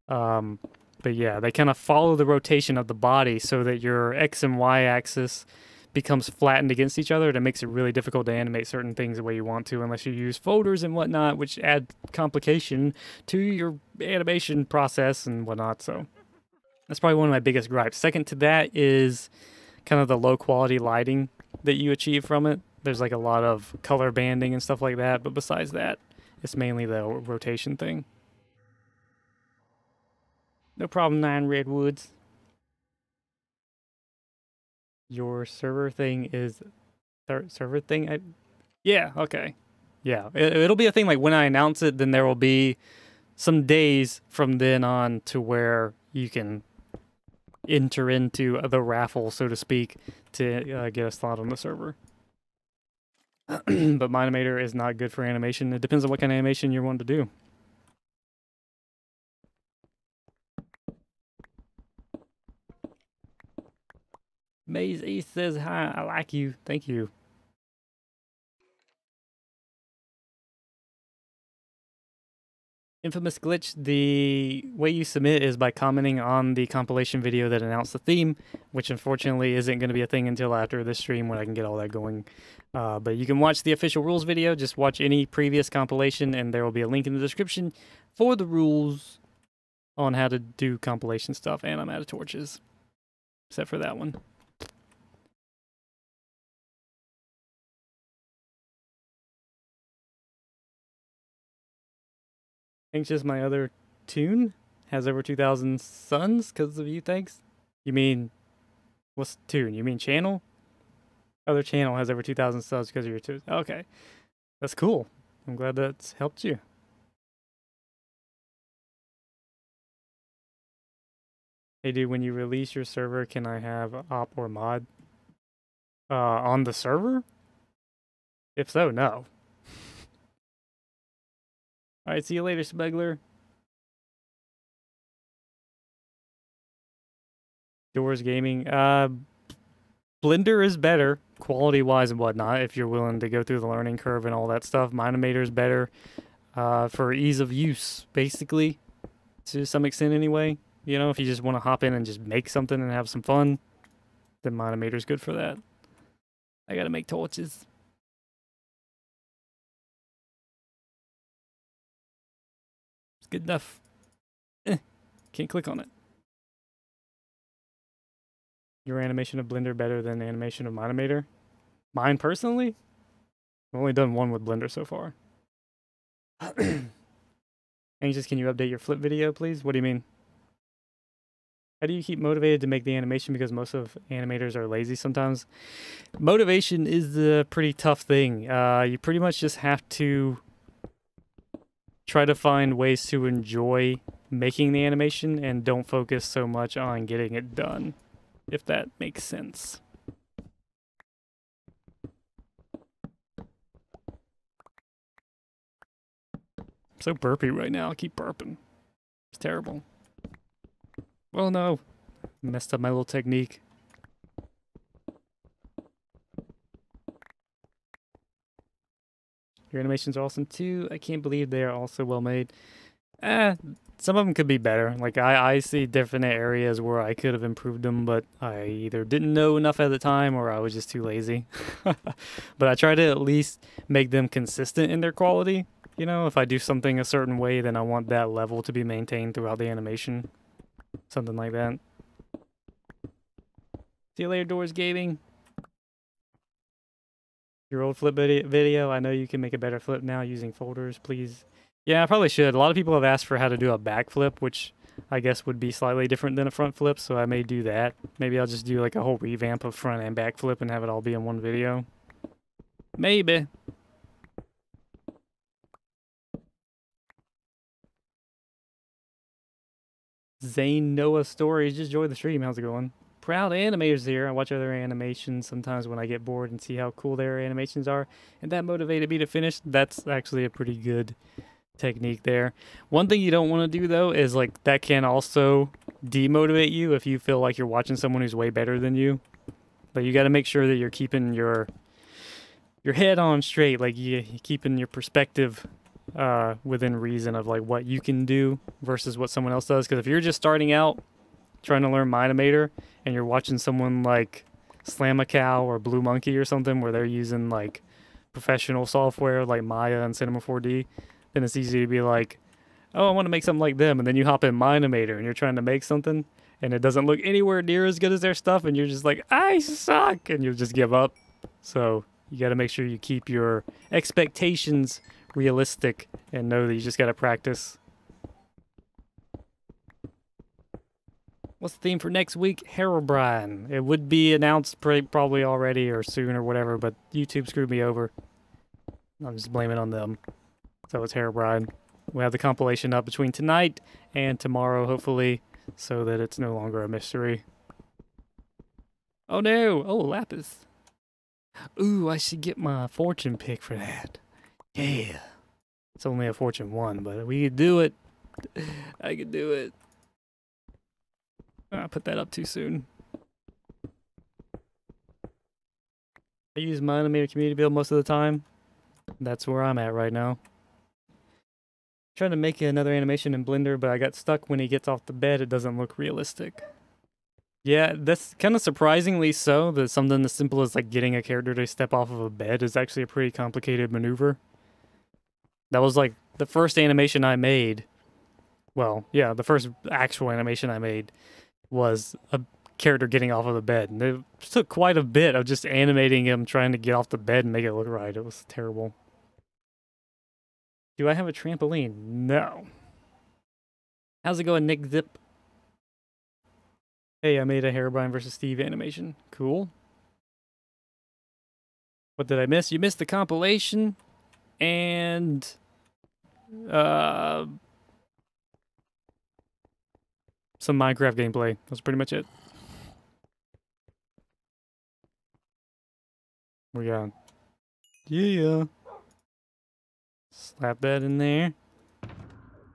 But yeah, they kind of follow the rotation of the body so that your X and Y axis becomes flattened against each other. That makes it really difficult to animate certain things the way you want to unless you use folders and whatnot, which add complication to your animation process and whatnot. So that's probably one of my biggest gripes. Second to that is kind of the low quality lighting that you achieve from it. There's like a lot of color banding and stuff like that, but besides that, it's mainly the rotation thing. No problem, 9 Redwoods. Your server thing is... server thing? Yeah, okay. Yeah, it'll be a thing like when I announce it, then there will be some days from then on to where you can enter into the raffle, so to speak, to get a slot on the server. But mine-imator is not good for animation. It depends on what kind of animation you want to do. Maze East says hi. I like you. Thank you. Infamous glitch, the way you submit is by commenting on the compilation video that announced the theme, which unfortunately isn't going to be a thing until after this stream when I can get all that going. But you can watch the official rules video, just watch any previous compilation, and there will be a link in the description for the rules on how to do compilation stuff, and I'm out of torches. Except for that one. Anxious, my other tune has over 2,000 suns because of you, thanks. You mean, what's tune? You mean channel? Other channel has over 2,000 subs because of your tune. Okay, that's cool. I'm glad that's helped you. Hey dude, when you release your server, can I have op or mod on the server? If so, no. Alright, see you later, Smuggler. Doors Gaming. Blender is better, quality-wise and whatnot, if you're willing to go through the learning curve and all that stuff. mine-imator is better for ease of use, basically, to some extent anyway. You know, if you just want to hop in and just make something and have some fun, then mine-imator is good for that. I gotta make torches. It's good enough. Can't click on it. Your animation of Blender better than animation of mine-imator? Mine personally? I've only done one with Blender so far. Anxious, can you update your flip video, please? What do you mean? How do you keep motivated to make the animation because most of animators are lazy sometimes? Motivation is a pretty tough thing. You pretty much just have to try to find ways to enjoy making the animation and don't focus so much on getting it done, if that makes sense. I'm so burpy right now. I keep burping. It's terrible. Oh no. Messed up my little technique. Your animations are awesome too. I can't believe they are also well made. Some of them could be better. Like I see different areas where I could have improved them, but I either didn't know enough at the time or I was just too lazy. But I try to at least make them consistent in their quality. You know, if I do something a certain way, then I want that level to be maintained throughout the animation. Something like that. See you later, Doors Gaming. Your old flip video, I know you can make a better flip now using folders, please. Yeah, I probably should. A lot of people have asked for how to do a back flip, which I guess would be slightly different than a front flip, so I may do that. Maybe I'll just do like a whole revamp of front and back flip and have it all be in one video. Maybe. Zane Noah Stories, just joined the stream. How's it going? Proud animators here. I watch other animations sometimes when I get bored and see how cool their animations are, and that motivated me to finish. That's actually a pretty good technique there. One thing you don't want to do though is like that can also demotivate you if you feel like you're watching someone who's way better than you. But you got to make sure that you're keeping your head on straight, like you keeping your perspective within reason of like what you can do versus what someone else does. Because if you're just starting out trying to learn mine-imator and you're watching someone like Slam a Cow or Blue Monkey or something where they're using like professional software like Maya and Cinema 4D, then it's easy to be like, oh, I want to make something like them, and then you hop in mine-imator and you're trying to make something and it doesn't look anywhere near as good as their stuff and you're just like, I suck, and you'll just give up. So you got to make sure you keep your expectations realistic and know that you just got to practice. What's the theme for next week? Herobrine. It would be announced probably already or soon or whatever, but YouTube screwed me over. I'm just blaming on them. So it's Herobrine. We have the compilation up between tonight and tomorrow, hopefully, so that it's no longer a mystery. Oh no! Oh, Lapis. Ooh, I should get my fortune pick for that. Yeah. It's only a fortune 1, but we could do it. I could do it. I put that up too soon. I use mine-imator community build most of the time. That's where I'm at right now. Trying to make another animation in Blender, but I got stuck when he gets off the bed. It doesn't look realistic. Yeah, that's kind of surprisingly so, that something as simple as like getting a character to step off of a bed is actually a pretty complicated maneuver. That was like the first animation I made. Well, yeah, the first actual animation I made was a character getting off of the bed. And it took quite a bit of just animating him trying to get off the bed and make it look right. It was terrible. Do I have a trampoline? No. How's it going, Nick Zip? Hey, I made a Herobrine versus Steve animation. Cool. What did I miss? You missed the compilation and some Minecraft gameplay. That's pretty much it. We got, yeah. Slap that in there.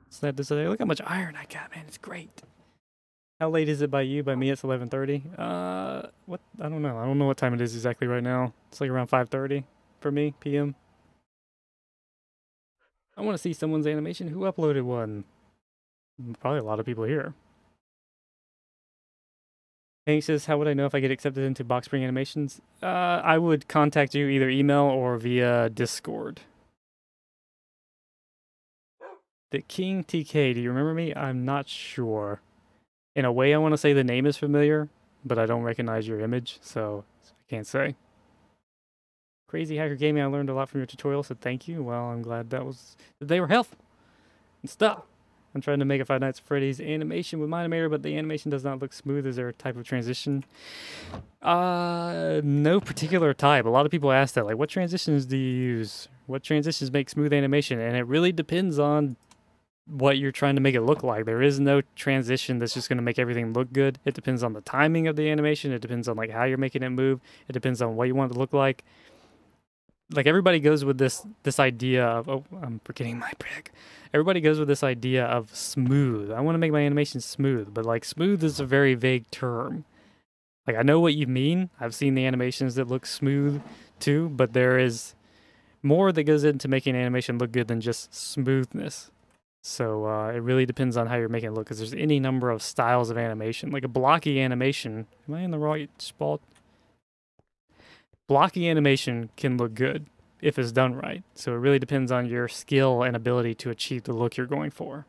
Slap this in there. Look how much iron I got, man. It's great. How late is it by you? By me, it's 11:30. What? I don't know. I don't know what time it is exactly right now. It's like around 5:30 for me, PM. I want to see someone's animation. Who uploaded one? Probably a lot of people here. Hank says, how would I know if I get accepted into Box Spring Animations? I would contact you either email or via Discord. The King TK, do you remember me? I'm not sure. In a way, I want to say the name is familiar, but I don't recognize your image, so I can't say. Crazy Hacker Gaming, I learned a lot from your tutorial, so thank you. Well, I'm glad that they were helpful and stuff. I'm trying to make a Five Nights at Freddy's animation with mine-imator, but the animation does not look smooth. Is there a type of transition? No particular type. A lot of people ask that, like, what transitions do you use? What transitions make smooth animation? And it really depends on what you're trying to make it look like. There is no transition that's just going to make everything look good. It depends on the timing of the animation. It depends on, like, how you're making it move. It depends on what you want it to look like. Like, everybody goes with this idea of, oh, I'm forgetting my pick. Everybody goes with this idea of smooth. I want to make my animation smooth, but, like, smooth is a very vague term. Like, I know what you mean. I've seen the animations that look smooth too, but there is more that goes into making an animation look good than just smoothness. So it really depends on how you're making it look, because there's any number of styles of animation. Like a blocky animation. Am I in the right spot? Blocky animation can look good if it's done right. So it really depends on your skill and ability to achieve the look you're going for.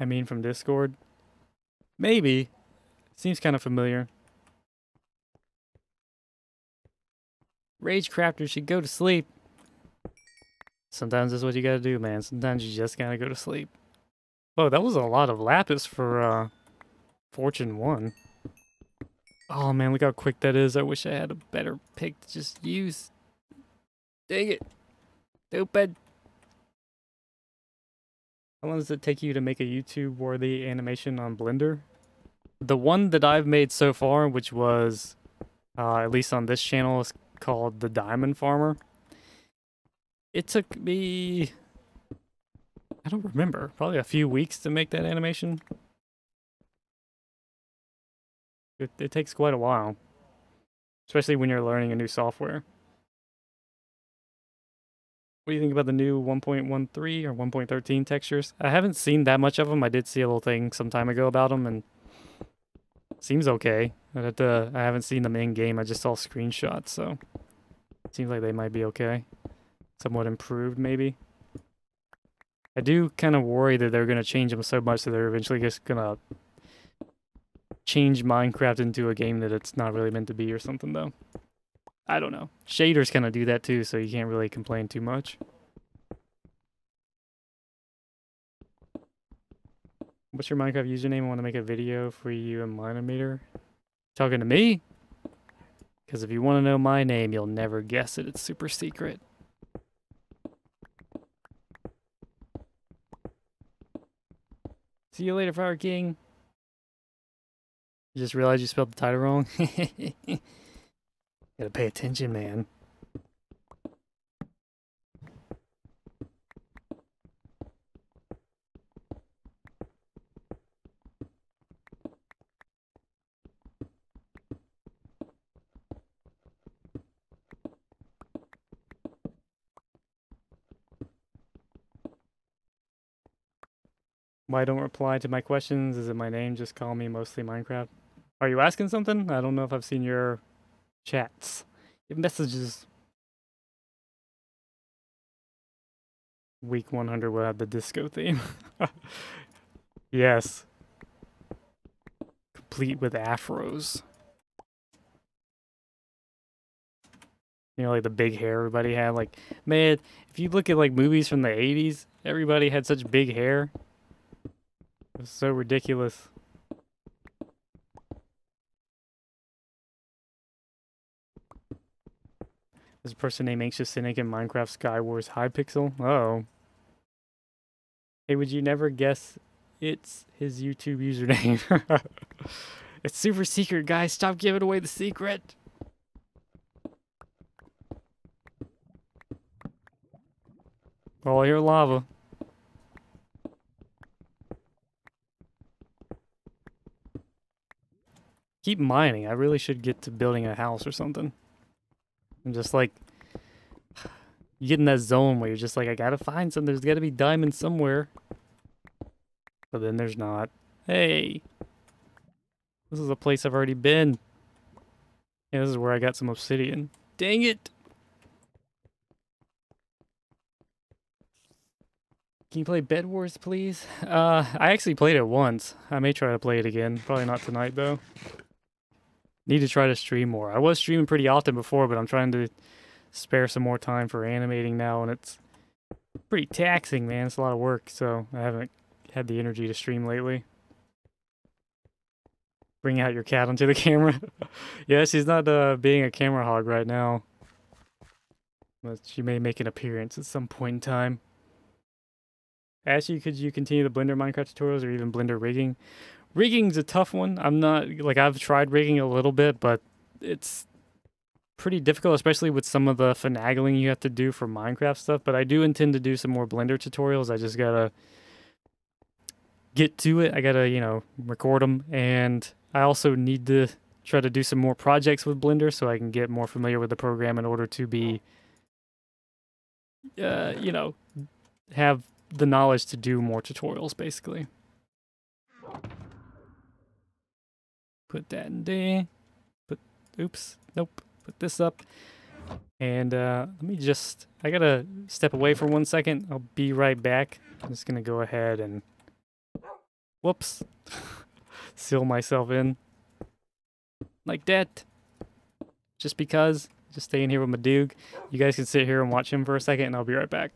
I mean, from Discord? Maybe. Seems kind of familiar. Rage crafters should go to sleep. Sometimes that's what you gotta do, man. Sometimes you just gotta go to sleep. Oh, that was a lot of lapis for Fortune 1. Oh man, look how quick that is. I wish I had a better pick to just use. Dang it. Stupid. How long does it take you to make a YouTube-worthy animation on Blender? The one that I've made so far, which was, at least on this channel, is called The Diamond Farmer. It took me, I don't remember, probably a few weeks to make that animation. It takes quite a while, especially when you're learning a new software. What do you think about the new 1.13 or 1.13 textures? I haven't seen that much of them. I did see a little thing some time ago about them, and it seems okay. I haven't seen them in game. I just saw screenshots, so it seems like they might be okay. Somewhat improved, maybe. I do kind of worry that they're going to change them so much that they're eventually just going to change Minecraft into a game that it's not really meant to be or something, though. I don't know. Shaders kind of do that too, so you can't really complain too much. What's your Minecraft username? I want to make a video for you and mine-imator. Talking to me? Because if you want to know my name, you'll never guess it. It's super secret. See you later, Fire King. You just realized you spelled the title wrong? Gotta pay attention, man. Why don't reply to my questions? Is it my name? Just call me mostly Minecraft. Are you asking something? I don't know if I've seen your chats. Your messages. Week 100 will have the disco theme. Yes. Complete with afros. You know, like the big hair everybody had. Like, man, if you look at like movies from the 80s, everybody had such big hair. It was so ridiculous. There's a person named AnxiousCynic in Minecraft Skywars Hypixel. Uh-oh. Hey, would you never guess it's his YouTube username? It's super secret, guys. Stop giving away the secret. Oh, I hear lava. Keep mining. I really should get to building a house or something. I'm just like, you get in that zone where you're just like, I gotta find some. There's gotta be diamonds somewhere. But then there's not. Hey, this is a place I've already been. Yeah, this is where I got some obsidian. Dang it! Can you play Bed Wars, please? I actually played it once. I may try to play it again. Probably not tonight, though. Need to try to stream more. I was streaming pretty often before, but I'm trying to spare some more time for animating now, and it's pretty taxing, man. It's a lot of work, so I haven't had the energy to stream lately. Bring out your cat onto the camera. Yeah, she's not being a camera hog right now. But she may make an appearance at some point in time. Ashley, could you continue the Blender Minecraft tutorials or even Blender rigging? Rigging's a tough one. I'm not, like, I've tried rigging a little bit, but it's pretty difficult, especially with some of the finagling you have to do for Minecraft stuff. But I do intend to do some more Blender tutorials. I just gotta get to it. I gotta, you know, record them. And I also need to try to do some more projects with Blender so I can get more familiar with the program in order to be, you know, have the knowledge to do more tutorials, basically. Put that in there. Oops, nope. Put this up. And let me just, I gotta step away for 1 second. I'll be right back. I'm just gonna go ahead and, whoops, seal myself in. Like that. Just because. Just staying here with my dude. You guys can sit here and watch him for a second, and I'll be right back.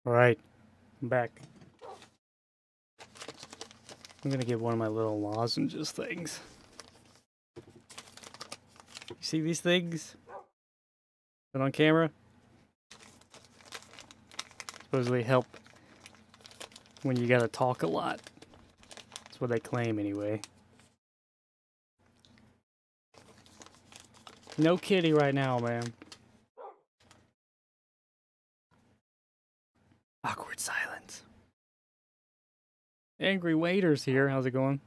Alright, I'm back. I'm gonna get one of my little lozenges things. You see these things? Put on camera? supposedly help when you gotta talk a lot. That's what they claim anyway. No kitty right now, man. Awkward silence. Angry waiter's here. How's it going?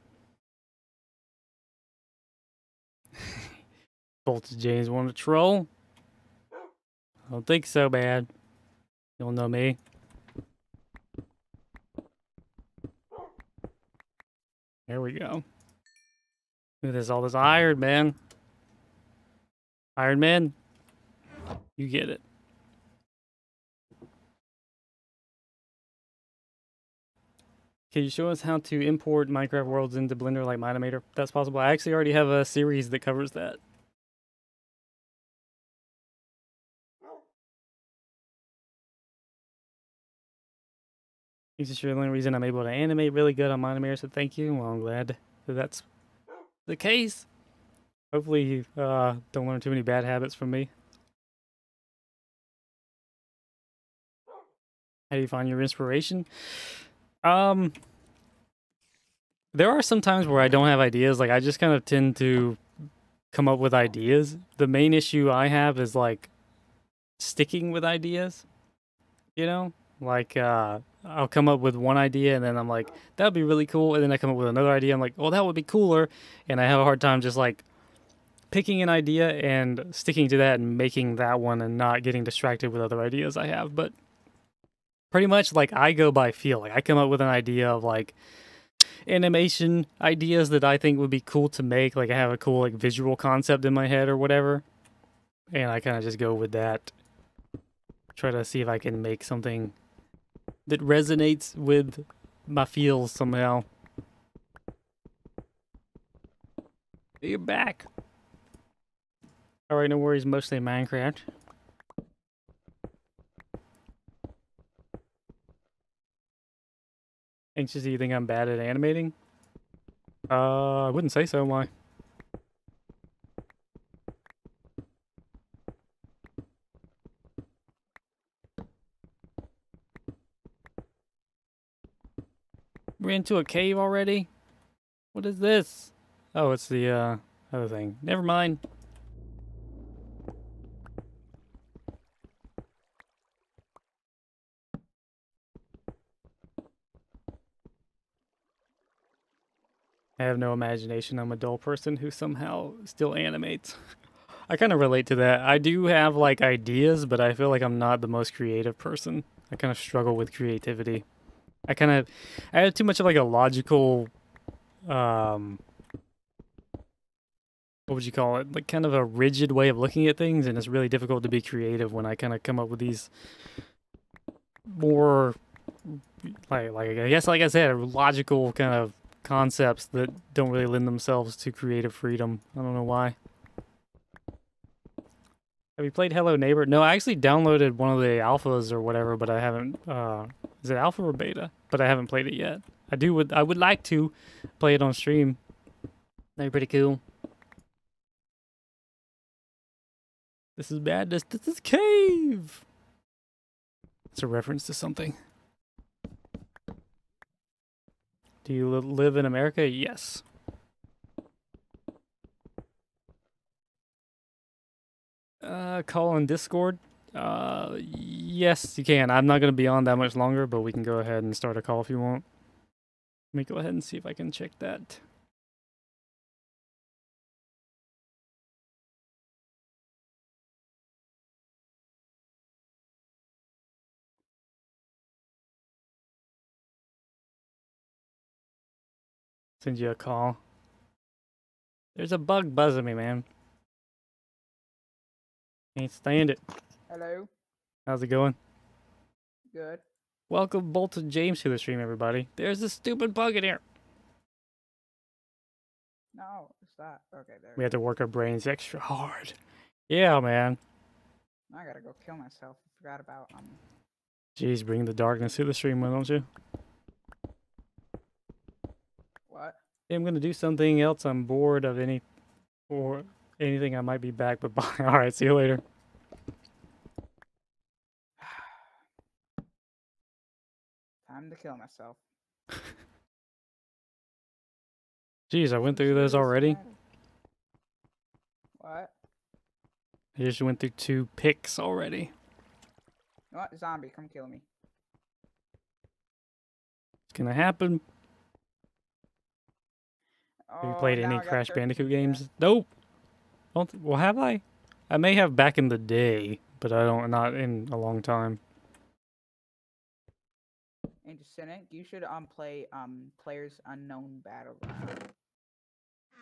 Bolton James want to troll? I don't think so, bad. You don't know me. There we go. Look at this, all this Iron Man. Iron Man. You get it. Can you show us how to import Minecraft worlds into Blender like mine-imator? If that's possible. I actually already have a series that covers that. This is the only reason I'm able to animate really good on mine-imator, so thank you. Well, I'm glad that that's the case. Hopefully you don't learn too many bad habits from me. How do you find your inspiration? There are some times where I don't have ideas. Like, I just kind of tend to come up with ideas. The main issue I have is, like, sticking with ideas. You know? Like, I'll come up with one idea, and then I'm like, that would be really cool. And then I come up with another idea. I'm like, well, that would be cooler. And I have a hard time just, like, picking an idea and sticking to that and making that one and not getting distracted with other ideas I have. But pretty much, like, I go by feel. Like, I come up with an idea of, like, animation ideas that I think would be cool to make. Like, I have a cool, like, visual concept in my head or whatever. And I kind of just go with that. Try to see if I can make something that resonates with my feels somehow. You're back. Alright, no worries, mostly Minecraft. Anxious, do you think I'm bad at animating? I wouldn't say so, why? We're into a cave already? What is this? Oh, it's the, other thing. Never mind. I have no imagination. I'm a dull person who somehow still animates. I kind of relate to that. I do have, like, ideas, but I feel like I'm not the most creative person. I kind of struggle with creativity. I have too much of, like, a logical, what would you call it? Like, kind of a rigid way of looking at things, and it's really difficult to be creative when I kind of come up with these more, like I guess, like I said, logical kind of concepts that don't really lend themselves to creative freedom. I don't know why. Have you played Hello Neighbor? No, I actually downloaded one of the alphas or whatever, but I haven't, is it alpha or beta? But I haven't played it yet. I would like to play it on stream. That'd be pretty cool. This is madness. This is cave. It's a reference to something. Do you live in America? Yes. Call on Discord? Yes, you can. I'm not going to be on that much longer, but we can go ahead and start a call if you want. Let me go ahead and see if I can check that. Send you a call. There's a bug buzzing me, man. Can't stand it. Hello. How's it going? Good. Welcome Bolton James to the stream, everybody. There's a stupid bug in here. No, it's that. Okay, there. We have to work our brains extra hard. Yeah, man. I gotta go kill myself. I forgot about Jeez, bring the darkness to the stream, why don't you? What? Yeah, I'm gonna do something else. I'm bored of anything. I might be back, but bye. All right, see you later. Time to kill myself. Jeez, I went through those already. What? I just went through 2 picks already. You know what? Zombie, come kill me. It's gonna happen. Have you played now any I got Crash 13 Bandicoot deaths. games? Nope. Well, have I? I may have back in the day, but I don't. Not in a long time. AnxiousCynic, you should play Players Unknown Battleground.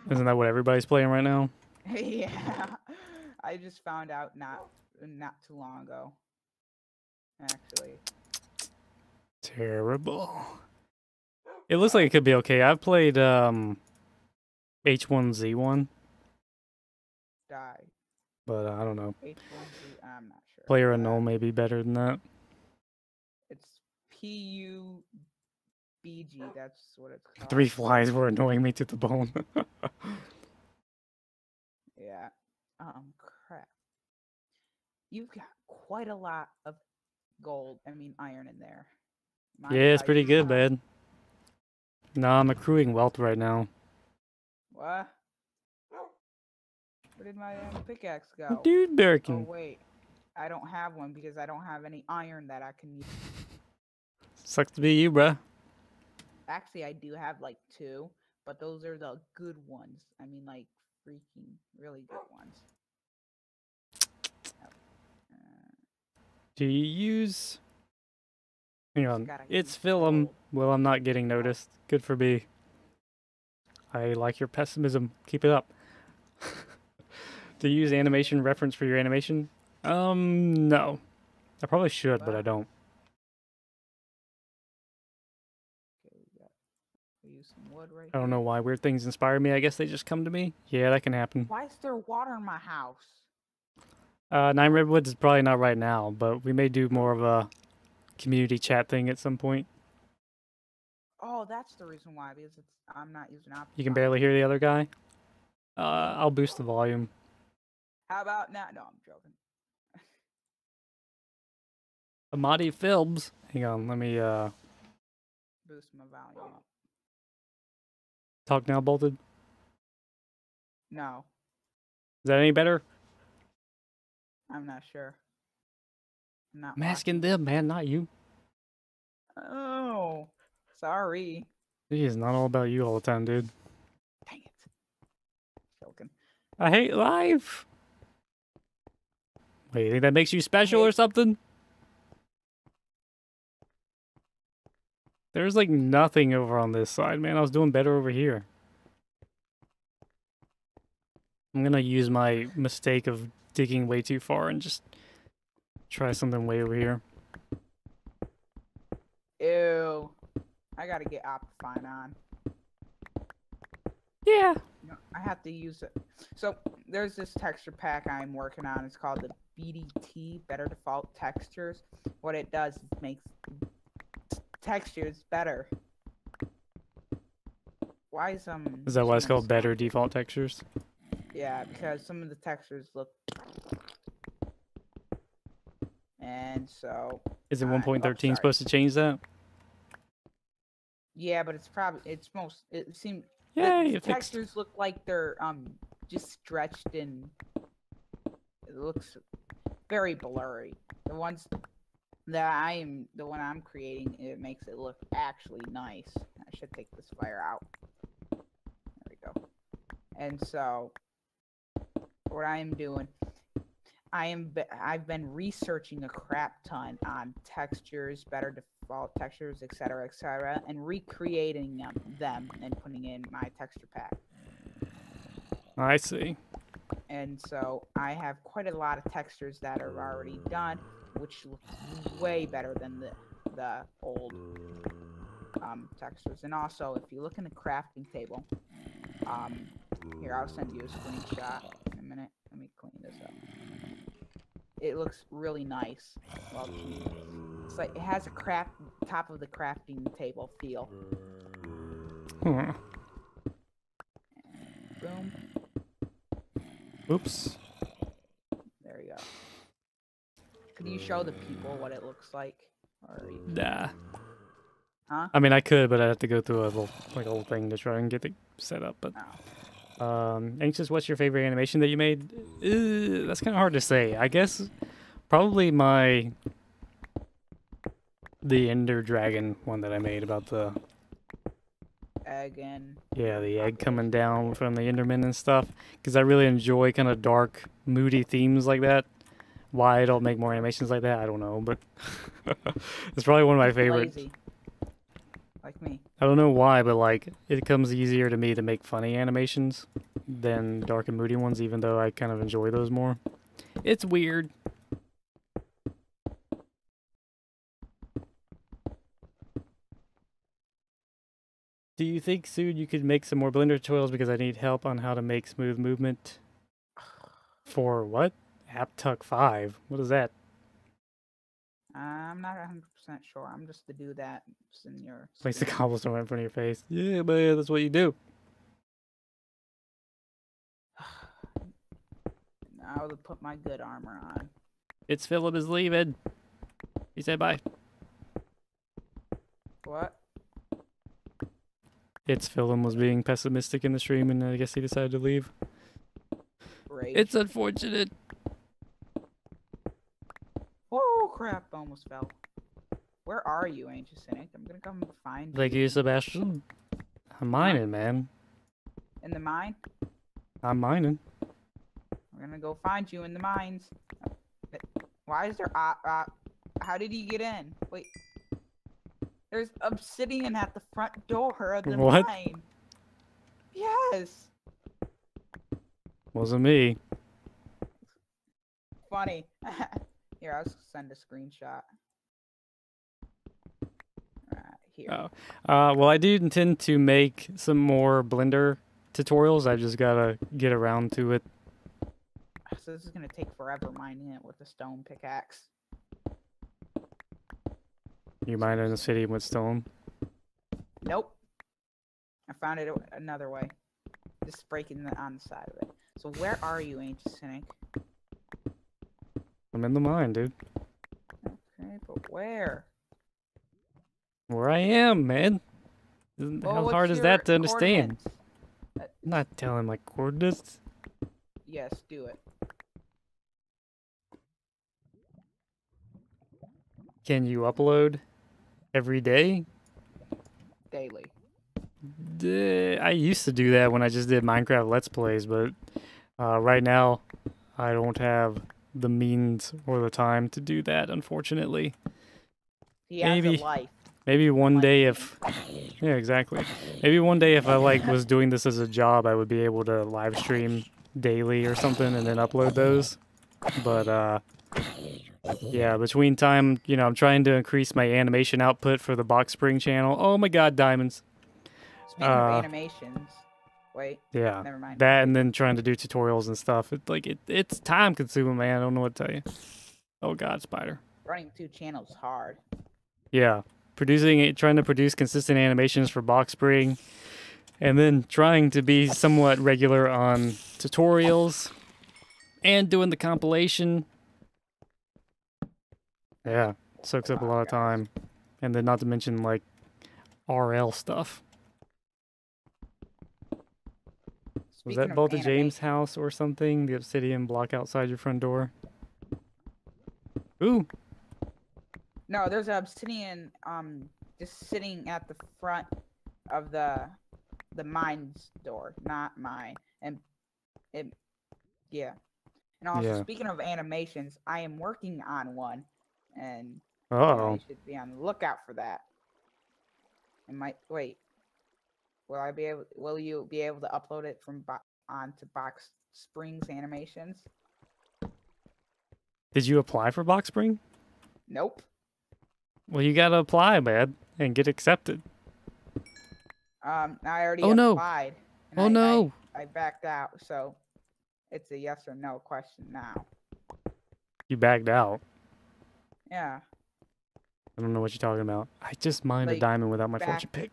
Isn't that what everybody's playing right now? Yeah, I just found out not too long ago. Actually, Terrible. It looks like it could be okay. I've played H1Z1, die. but I don't know. H1Z, I'm not sure. Player Unknown may be better than that. It's PUBG. That's what it's called. 3 flies were annoying me to the bone. Yeah. Crap. You've got quite a lot of gold. I mean, iron in there. Mind Yeah, if it's I pretty use good, mine? man. Nah, I'm accruing wealth right now. What? Where did my pickaxe go? Dude, Oh Birkin. wait, I don't have one because I don't have any iron that I can use. Sucks to be you, bruh. Actually, I do have like 2, but those are the good ones. I mean, like freaking really good ones. Do you use... Hang on. gotta It's use film. gold. Well, I'm not getting noticed. Good for me. I like your pessimism. Keep it up. Do you use animation reference for your animation? No. I probably should, but I What? don't. Okay, we use some wood right I don't here. know why weird things inspire me. I guess they just come to me. Yeah, that can happen. Why is there water in my house? 9 Redwoods is probably not right now, but we may do more of a community chat thing at some point. Oh, that's the reason why, because I'm not using options. You can barely hear the other guy. I'll boost the volume. How about now? No, I'm joking. Amadi Films. Hang on, let me Boost my volume up. talk now, Bolted. No, Is that any better? I'm not sure. I'm not I'm asking them, man, not you. watching. Oh, sorry. It is not all about you all the time, dude. Dang it. Joking. I hate life. Wait, you think that makes you special or something? There's like nothing over on this side, man. I was doing better over here. I'm gonna use my mistake of digging way too far and just try something way over here. Ew. I gotta get Optifine on. Yeah. No, I have to use it. So there's this texture pack I'm working on. It's called the BDT, Better Default Textures. What it does is it makes textures better. Why is Is that why it's someone called better smoking? default textures? Yeah, because some of the textures look. And so. Is it oh, 1.13 sorry. supposed to change that? Yeah, but it seems. Yay, The it fixed. textures look like they're just stretched and it looks very blurry. The one I'm creating, it makes it look actually nice. I should take this fire out. There we go. And so what I am doing, I've been researching a crap ton on textures, better default textures, etc., and recreating them and putting in my texture pack. I see. And so I have quite a lot of textures that are already done, which look way better than the old textures. And also, if you look in the crafting table, here, I'll send you a screenshot in a minute. Let me clean this up. It looks really nice. Well, it's like it has a top of the crafting table feel. Huh. Boom. Oops. There you go. Could you show the people what it looks like? Or Nah. Huh? I mean, I could, but I'd have to go through a whole thing to try and get it set up. But Anxious, what's your favorite animation that you made? That's kind of hard to say. I guess probably the Ender Dragon one that I made about the Egg and the egg coming down from the Enderman and stuff. Because I really enjoy kind of dark, moody themes like that. Why I don't make more animations like that, I don't know, but it's probably one of my favorites. lazy. Like me. I don't know why, but like it comes easier to me to make funny animations than dark and moody ones, even though I kind of enjoy those more. It's weird. Do you think soon you could make some more Blender tutorials because I need help on how to make smooth movement? For what? AppTuck 5? What is that? I'm not 100% sure. I'm just to do that in your Place the screen. cobblestone right in front of your face. Yeah, man, that's what you do. I would put my good armor on. It's Philip is leaving. He said bye. What? It's Philip was being pessimistic in the stream, and I guess he decided to leave. Rage. It's unfortunate. Oh crap! Almost fell. Where are you, AnxiousCynic? I'm gonna come find Thank you, Sebastian. I'm mining, man. in the mine. I'm mining. We're gonna go find you in the mines. Why is there how did he get in? Wait. There's obsidian at the front door of the What? mine. Yes. Wasn't me. Funny. Here, I'll send a screenshot. Right here. Oh. Well, I do intend to make some more Blender tutorials. I just gotta get around to it. So this is gonna take forever mining it with a stone pickaxe. You mine in the city with stone. Nope. I found it another way. Just breaking on the side of it. So where are you, AnxiousCynic? I'm in the mine, dude. Okay, but where? Where I am, man. Well, How what's hard is your that to understand? coordinates? I'm not telling my coordinates. Yes, do it. Can you upload every day? Daily. I used to do that when I just did Minecraft Let's Plays, but right now I don't have the means or the time to do that, unfortunately. He has a life. Maybe one Like day me. yeah, exactly. Maybe one day if I was doing this as a job, I would be able to live stream daily or something and then upload those. But yeah, between time, I'm trying to increase my animation output for the Box Spring channel. Oh my god, diamonds. Speaking of animations, wait. Yeah, Never mind. that and then trying to do tutorials and stuff. It's time consuming, man. I don't know what to tell you. Oh god, spider. Running 2 channels is hard. Yeah, trying to produce consistent animations for Box Spring, and then trying to be somewhat regular on tutorials, and doing the compilation. Yeah, soaks up a lot of time, and then not to mention like RL stuff. Was that Volta James' house or something? The obsidian block outside your front door? Ooh! No, there's an obsidian just sitting at the front of the mine's door, not mine. And yeah. And also speaking of animations, I am working on one, and you should be on the lookout for that. Wait. Will you be able to upload it from onto Box Spring's animations? Did you apply for Box Spring? Nope. Well, you gotta apply, man, and get accepted. I already applied. Oh no! I backed out, so it's a yes or no question now. You backed out? Yeah. I don't know what you're talking about. I just mined a diamond without my fortune pick.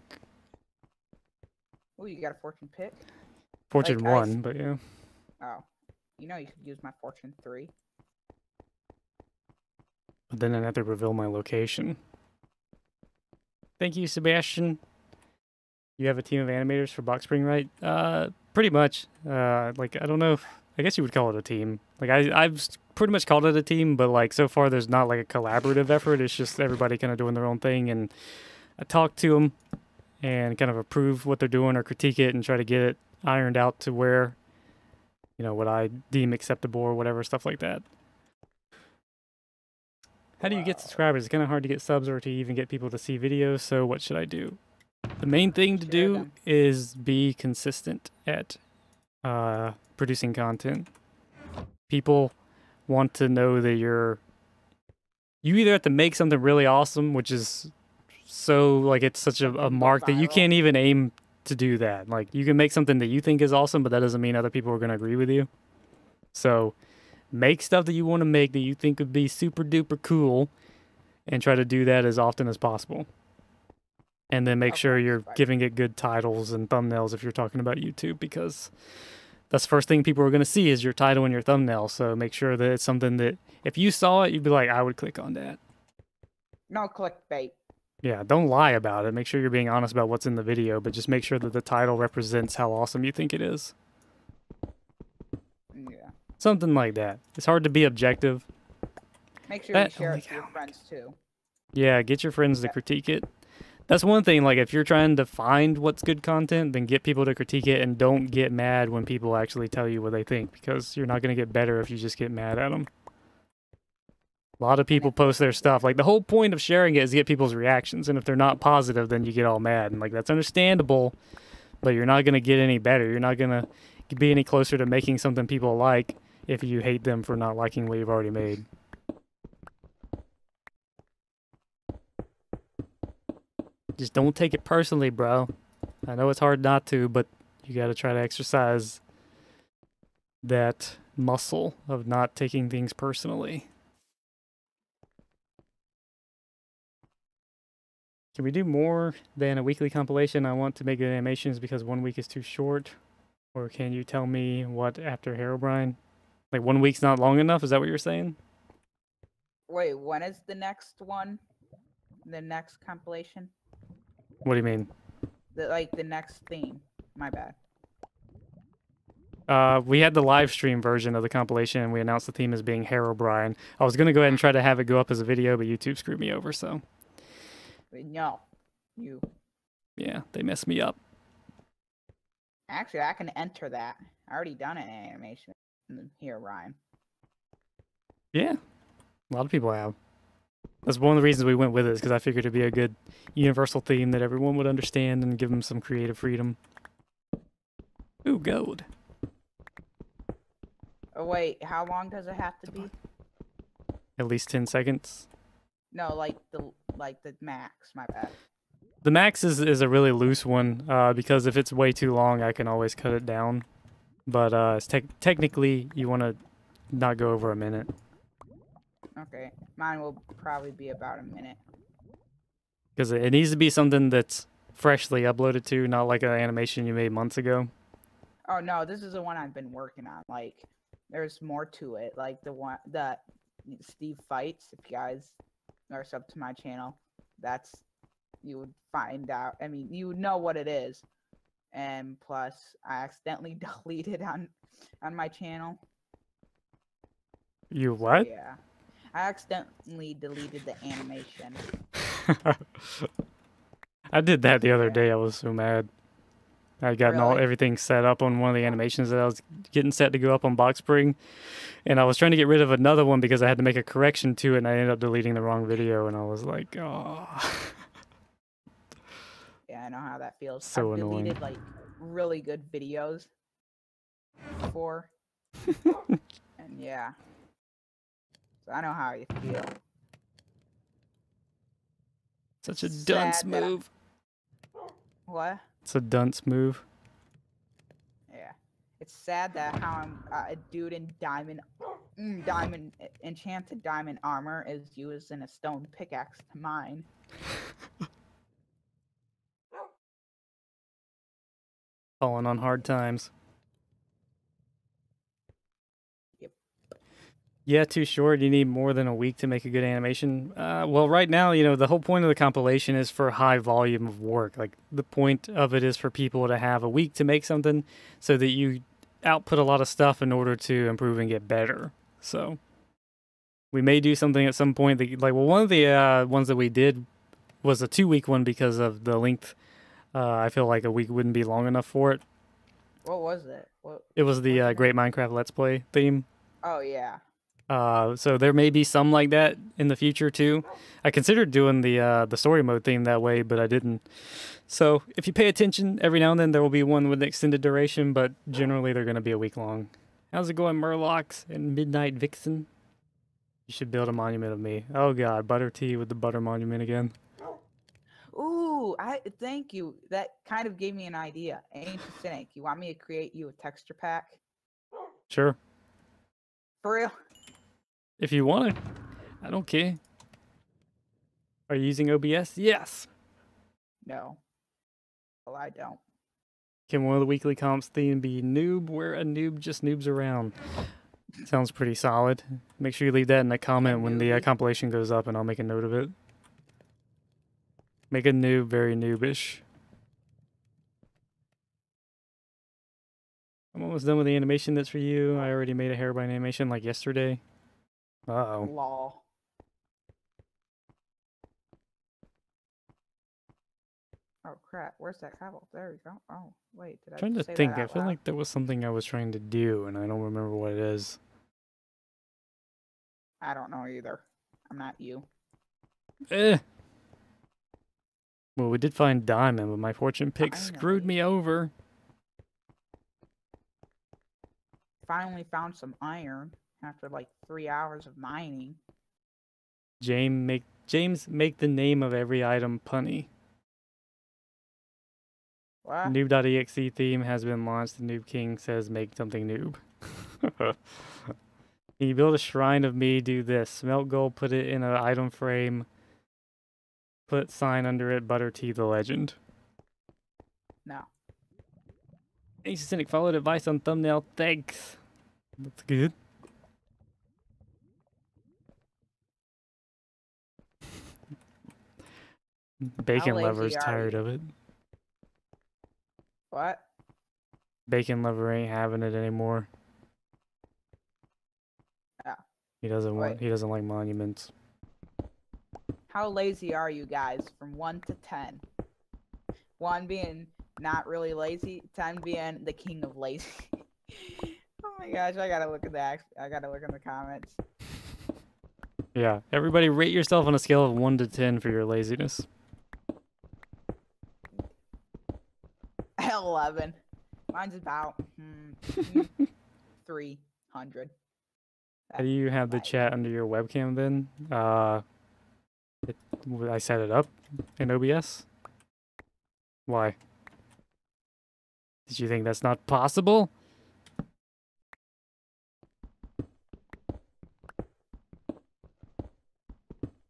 Oh, you got a fortune pick? Fortune 1, but yeah. Oh. You know you could use my fortune 3. But then I'd have to reveal my location. Thank you, Sebastian. You have a team of animators for Box Spring, right? Pretty much. Like, I don't know if, I guess you would call it a team. Like, I've pretty much called it a team, but like, so far there's not like a collaborative effort. It's just everybody kind of doing their own thing, and I talk to them and kind of approve what they're doing or critique it and try to get it ironed out to where, you know, what I deem acceptable or whatever, stuff like that. How do you get subscribers? It's kind of hard to get subs or to even get people to see videos, so what should I do? The main thing to do is be consistent at producing content. People want to know that you either have to make something really awesome, which is so, like, it's such a mark that you can't even aim to do that. Like, you can make something that you think is awesome, but that doesn't mean other people are going to agree with you. So make stuff that you want to make that you think would be super duper cool and try to do that as often as possible. And then make sure you're giving it good titles and thumbnails if you're talking about YouTube, because that's the first thing people are going to see is your title and your thumbnail. So make sure that it's something that if you saw it, you'd be like, I would click on that. No clickbait. Yeah, don't lie about it. Make sure you're being honest about what's in the video, but just make sure that the title represents how awesome you think it is. Yeah. Something like that. It's hard to be objective. Make sure you share it to your friends too. Yeah, get your friends to critique it. That's one thing, like, if you're trying to find what's good content, then get people to critique it, and don't get mad when people actually tell you what they think, because you're not going to get better if you just get mad at them. A lot of people post their stuff. Like, the whole point of sharing it is to get people's reactions, and if they're not positive, then you get all mad, and, like, that's understandable, but you're not going to get any better. You're not going to be any closer to making something people like if you hate them for not liking what you've already made. Just don't take it personally, bro. I know it's hard not to, but you got to try to exercise that muscle of not taking things personally. Can we do more than a weekly compilation? I want to make good animations because 1 week is too short. Or can you tell me what after Herobrine? Like 1 week's not long enough? Is that what you're saying? Wait, when is the next one? The next compilation? What do you mean? The next theme. My bad. We had the live stream version of the compilation, and we announced the theme as being Herobrine. I was going to go ahead and try to have it go up as a video, but YouTube screwed me over, so. No. You. Yeah, they messed me up. Actually, I can enter that. I already done an animation in Herobrine. Yeah. A lot of people have. That's one of the reasons we went with it, is because I figured it'd be a good universal theme that everyone would understand and give them some creative freedom. Ooh, gold. Oh, wait, how long does it have to be? At least 10 seconds. No, like the max, my bad. The max is a really loose one, because if it's way too long, I can always cut it down. But technically, you want to not go over a minute. Okay, mine will probably be about a minute. Because it needs to be something that's freshly uploaded to, not like an animation you made months ago. Oh no, this is the one I've been working on. Like, there's more to it. Like the one that Steve fights. If you guys are sub to my channel, you would find out. I mean, you would know what it is. And plus, I accidentally deleted on my channel. You what? Yeah, I accidentally deleted the animation. I did that the other day. I was so mad. I got Really? everything set up on one of the animations that I was getting set to go up on Box Spring, and I was trying to get rid of another one because I had to make a correction to it, and I ended up deleting the wrong video, and I was like, oh. Yeah, I know how that feels. So I've annoying. deleted like really good videos before, and yeah, so I know how you feel. Such a dunce Sad that move. What? It's a dunce move. Yeah, it's sad that how I'm a dude in enchanted diamond armor is using a stone pickaxe to mine. Falling on hard times. Yep. Yeah, too short. You need more than a week to make a good animation. Well, right now, the whole point of the compilation is for high volume of work. Like, the point of it is for people to have a week to make something so that you output a lot of stuff in order to improve and get better. So, we may do something at some point. One of the ones that we did was a 2-week one because of the length. I feel like a week wouldn't be long enough for it. What was it? It was the what's Great Minecraft Let's Play theme. Oh yeah. So there may be some like that in the future too. I considered doing the story mode theme that way, but I didn't. So if you pay attention, every now and then there will be one with an extended duration, but generally they're going to be a week long. How's it going, Murlocs and Midnight Vixen? You should build a monument of me. Oh god, Butter Tea with the butter monument again. Ooh, thank you. That kind of gave me an idea. AnxiousCynic, you want me to create you a texture pack? Sure. For real? If you want it. I don't care. Are you using OBS? Yes. No. Well, I don't. Can one of the weekly comps theme be noob where a noob just noobs around? Sounds pretty solid. Make sure you leave that in the comment when the compilation goes up and I'll make a note of it. Make a noob very noobish. I'm almost done with the animation that's for you. I already made a Herobrine animation like yesterday. Uh-oh. Lol. Oh crap, where's that cobble? There we go. Oh, wait, did I Trying to just say think. that I out feel loud? like there was something I was trying to do and I don't remember what it is. I don't know either. I'm not you. Eh. Well, we did find diamond, but my fortune pick screwed me over. Finally found some iron after like 3 hours of mining. James, make the name of every item punny. What? Noob.exe theme has been launched. The Noob King says make something noob. Can you build a shrine of me? Do this. Smelt gold, put it in an item frame. Put sign under it, Butter Tea the legend. No. AnxiousCynic followed advice on thumbnail. Thanks. That's good. Bacon Lover's tired of it. What? Bacon Lover ain't having it anymore. Yeah. He doesn't like monuments. How lazy are you guys from 1 to 10? 1 being not really lazy, 10 being the king of lazy. Oh my gosh, I gotta look at that. I gotta look in the comments. Yeah, everybody rate yourself on a scale of 1 to 10 for your laziness. 11. Mine's about 300. How do you have the chat under your webcam then? I set it up in OBS. Why? Did you think that's not possible?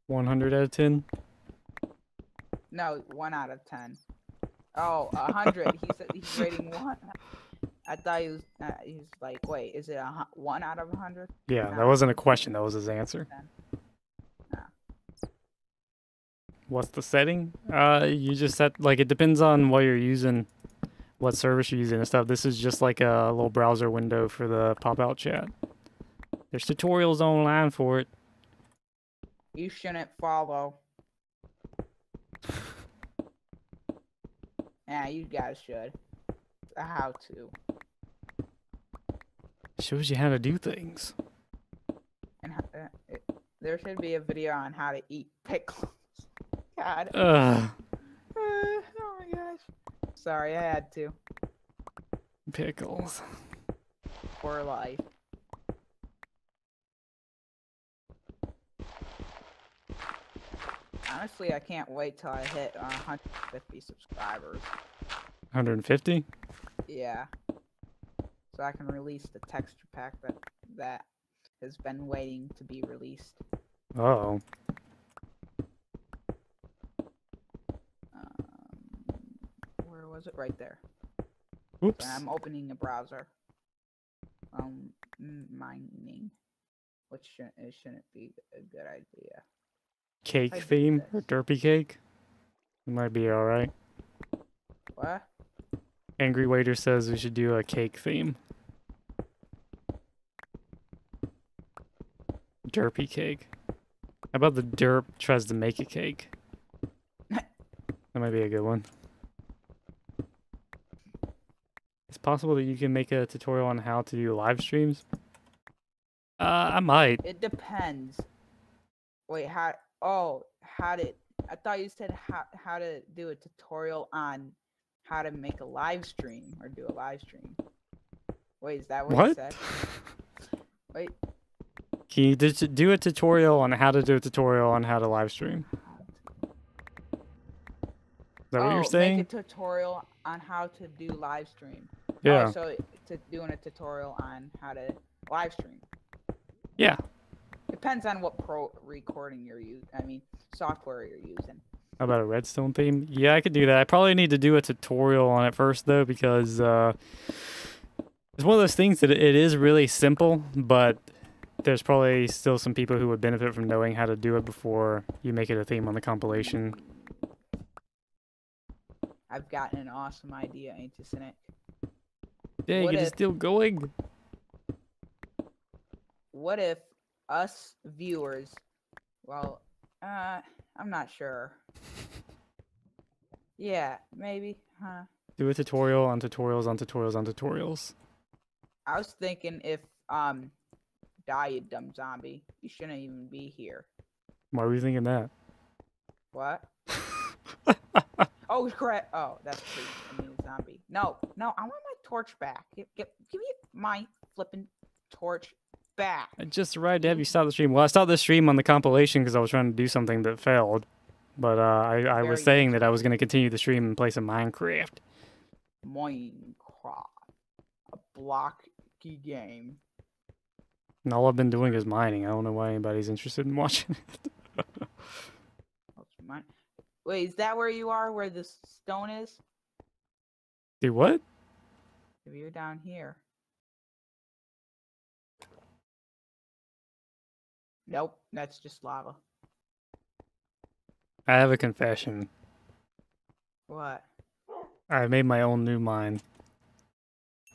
$100 out of 10? No, 1 out of 10. Oh, 100. He said he's rating 1. I thought he was like, wait, is it 1 out of 100? Yeah, No. that wasn't a question. That was his answer. What's the setting? You just set, like, it depends on what you're using, what service you're using and stuff. This is just like a little browser window for the pop-out chat. There's tutorials online for it. You shouldn't follow. Yeah, you guys should. How to. Shows you how to do things. And there should be a video on how to eat pickles. God. Ugh. Oh my gosh. Sorry, I had to. Pickles. For life. Honestly, I can't wait till I hit 150 subscribers. 150? Yeah. So I can release the texture pack that has been waiting to be released. Uh-oh. Where was it? Right there. Oops. So I'm opening a browser. Mining. which it shouldn't be a good idea. Cake I did theme this. or derpy cake? It might be alright. What? Angry Waiter says we should do a cake theme. Derpy cake. How about the derp tries to make a cake? That might be a good one. It's possible that you can make a tutorial on how to do live streams. I might. It depends. Wait, how? Oh, how to? I thought you said how to do a tutorial on how to make a live stream or do a live stream. Wait, is that what you What? said? Wait. Can you do a tutorial on how to do a tutorial on how to live stream? Is that what you're saying? Make a tutorial on how to do live stream. Yeah. Oh, so doing a tutorial on how to live stream. Yeah. Depends on what recording you're using. I mean, software you're using. How about a redstone theme? Yeah, I could do that. I probably need to do a tutorial on it first, though, because it's one of those things that it is really simple, but there's probably still some people who would benefit from knowing how to do it before you make it a theme on the compilation. I've gotten an awesome idea, AnxiousCynic. Dang, What it is if- still going. What if us viewers, well, I'm not sure. Yeah, maybe, huh? Do a tutorial on tutorials on tutorials on tutorials. I was thinking if, die, you dumb zombie. You shouldn't even be here. Why were you thinking that? What? Oh, crap. Oh, that's creepy. I mean, a zombie. No, I want my torch back. Give me my flippin' torch back. I just arrived to have you stop the stream. Well, I stopped the stream on the compilation because I was trying to do something that failed. But I was Very saying that I was going to continue the stream and play some Minecraft. Minecraft. A blocky game. And all I've been doing is mining. I don't know why anybody's interested in watching it. Wait, is that where you are? Where the stone is? Do what? If you're down here. Nope, that's just lava. I have a confession. What? I made my own new mine.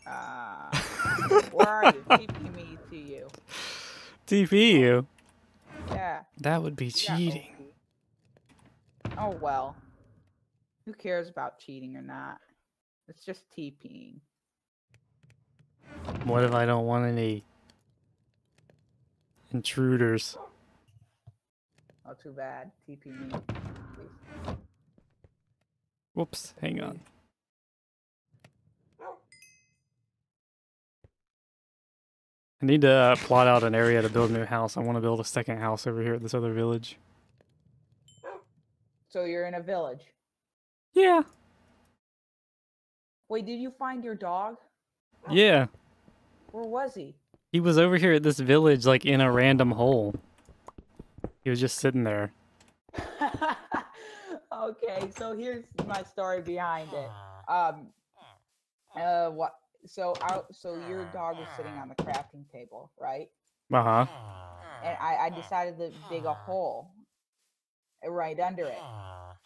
Where are you? TP me to you. TP you? Yeah. That would be Yeah, cheating. Oh well. Who cares about cheating or not? It's just TPing. What if I don't want any intruders? Oh, too bad. TP me, please. Whoops, hang on. I need to plot out an area to build a new house. I want to build a second house over here at this other village. So you're in a village. Yeah. Wait, did you find your dog? Yeah. Where was he? He was over here at this village, like in a random hole. He was just sitting there. Okay, so here's my story behind it. What? So your dog was sitting on the crafting table, right? Uh-huh. And I decided to dig a hole right under it.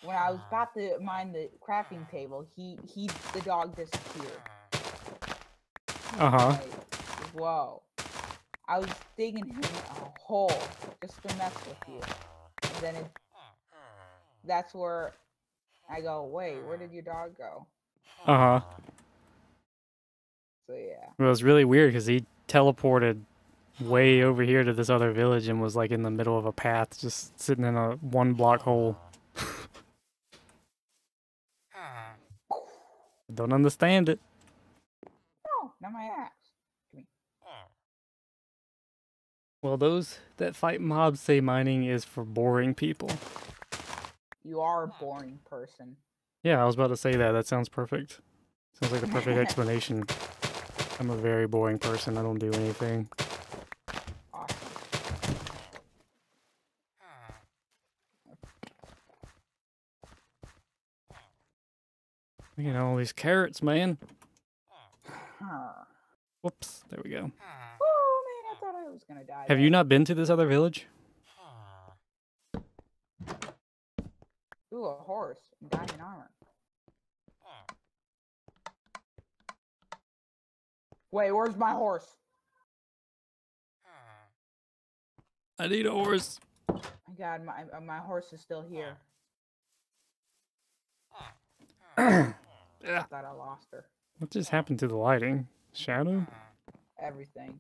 When I was about to mine the crafting table, the dog disappeared. Uh-huh. Like, whoa. I was digging him a hole just to mess with you. And then that's where I go, wait, where did your dog go? Uh-huh. So yeah. It was really weird because he teleported way over here to this other village and was like in the middle of a path, just sitting in a 1-block hole. Don't understand it. No, not my axe. Well, those that fight mobs say mining is for boring people. You are a boring person. Yeah, I was about to say that. That sounds perfect. Sounds like the perfect explanation. I'm a very boring person. I don't do anything. Awesome. Look at all these carrots, man. Huh. Whoops. There we go. Oh man, I thought I was gonna die. Have you not been to this other village? Ooh, a horse in diamond armor. Wait, where's my horse? I need a horse. My God, my horse is still here. I thought I lost her. What just happened to the lighting? Shadow? Everything.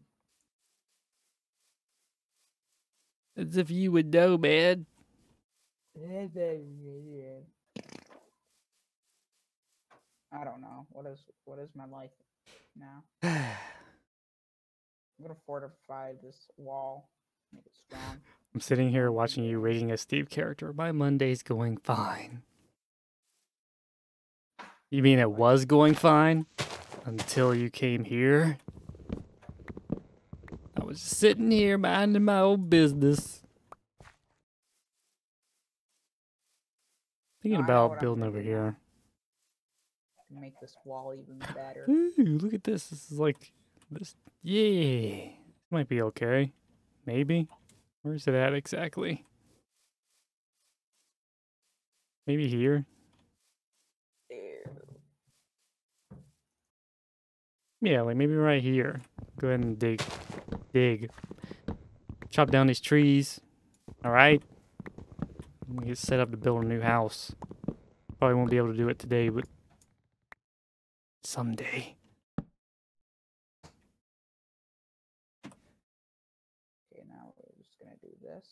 As if you would know, man. I don't know. What is my life now? I'm gonna fortify this wall, make it strong. I'm sitting here watching you rating a Steve character. My Monday's going fine. You mean it was going fine? Until you came here? I was just sitting here minding my own business. Thinking about building over here. Make this wall even better. Ooh, look at this. This is like this. Yeah, might be okay. Maybe. Where's it at exactly? Maybe here. Yeah, like maybe right here. Go ahead and dig. Dig. Chop down these trees. Alright? We get set up to build a new house. Probably won't be able to do it today, but someday. Okay, now we're just gonna do this.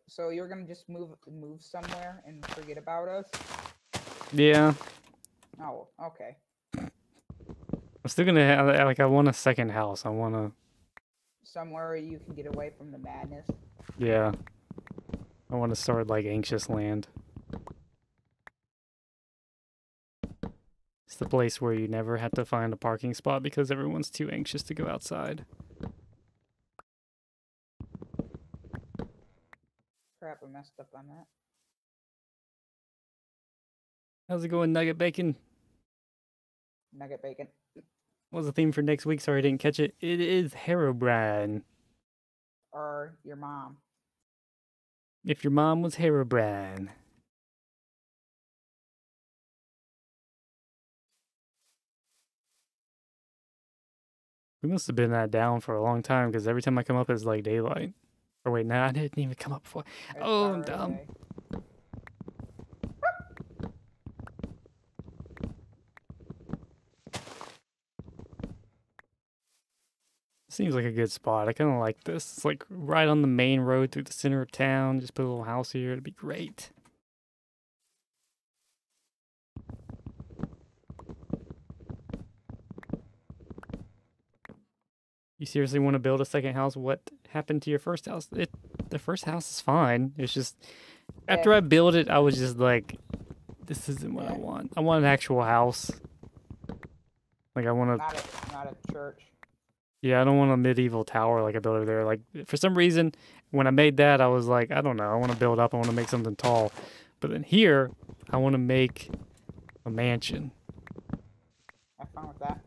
So you're gonna just move somewhere and forget about us? Yeah. Oh, okay. I'm still gonna have, like, I want a second house. I want to... Somewhere where you can get away from the madness. Yeah. I want to start, like, Anxious Land. It's the place where you never have to find a parking spot because everyone's too anxious to go outside. Crap, I messed up on that. How's it going, Nugget Bacon? Nugget bacon. What's the theme for next week? Sorry I didn't catch it. It is Herobrine. Or your mom. If your mom was Herobrine. We must have been that down for a long time because every time I come up it's like daylight. Or wait, no, I didn't even come up before. Oh, I'm dumb. Seems like a good spot. I kind of like this. It's like right on the main road through the center of town. Just put a little house here. It'd be great. You seriously want to build a second house? What happened to your first house? The first house is fine. It's just after I built it, I was just like, this isn't what I want. I want an actual house. Like I want not a church. Yeah, I don't want a medieval tower like I built over there. Like, for some reason, when I made that, I was like, I don't know. I want to build up. I want to make something tall. But then here, I want to make a mansion. Have fun with that.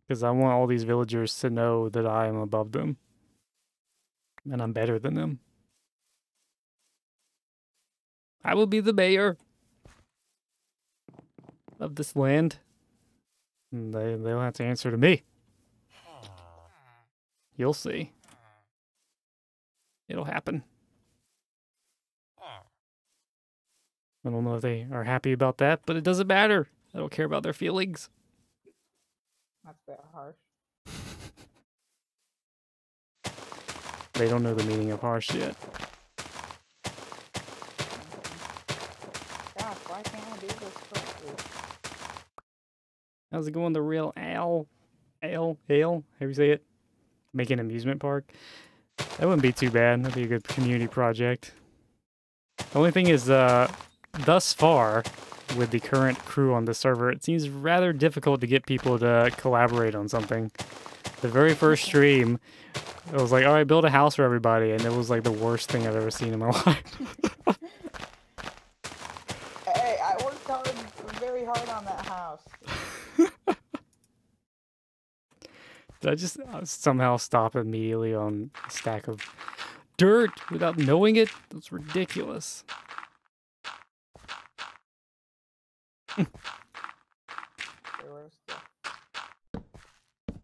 Because I want all these villagers to know that I am above them. And I'm better than them. I will be the mayor of this land. And they'll have to answer to me. You'll see. It'll happen. I don't know if they are happy about that, but it doesn't matter. I don't care about their feelings. That's a bit harsh. They don't know the meaning of harsh yet. Gosh, why can't I do this correctly? How's it going, the real Ale? How do you say it? Make an amusement park? That wouldn't be too bad. That'd be a good community project. The only thing is, thus far, with the current crew on the server, it seems rather difficult to get people to collaborate on something. The very first stream, it was like, alright, build a house for everybody, and it was like the worst thing I've ever seen in my life. Hey, I worked very hard on that house. Did I just somehow stop immediately on a stack of dirt without knowing it? That's ridiculous. There was the...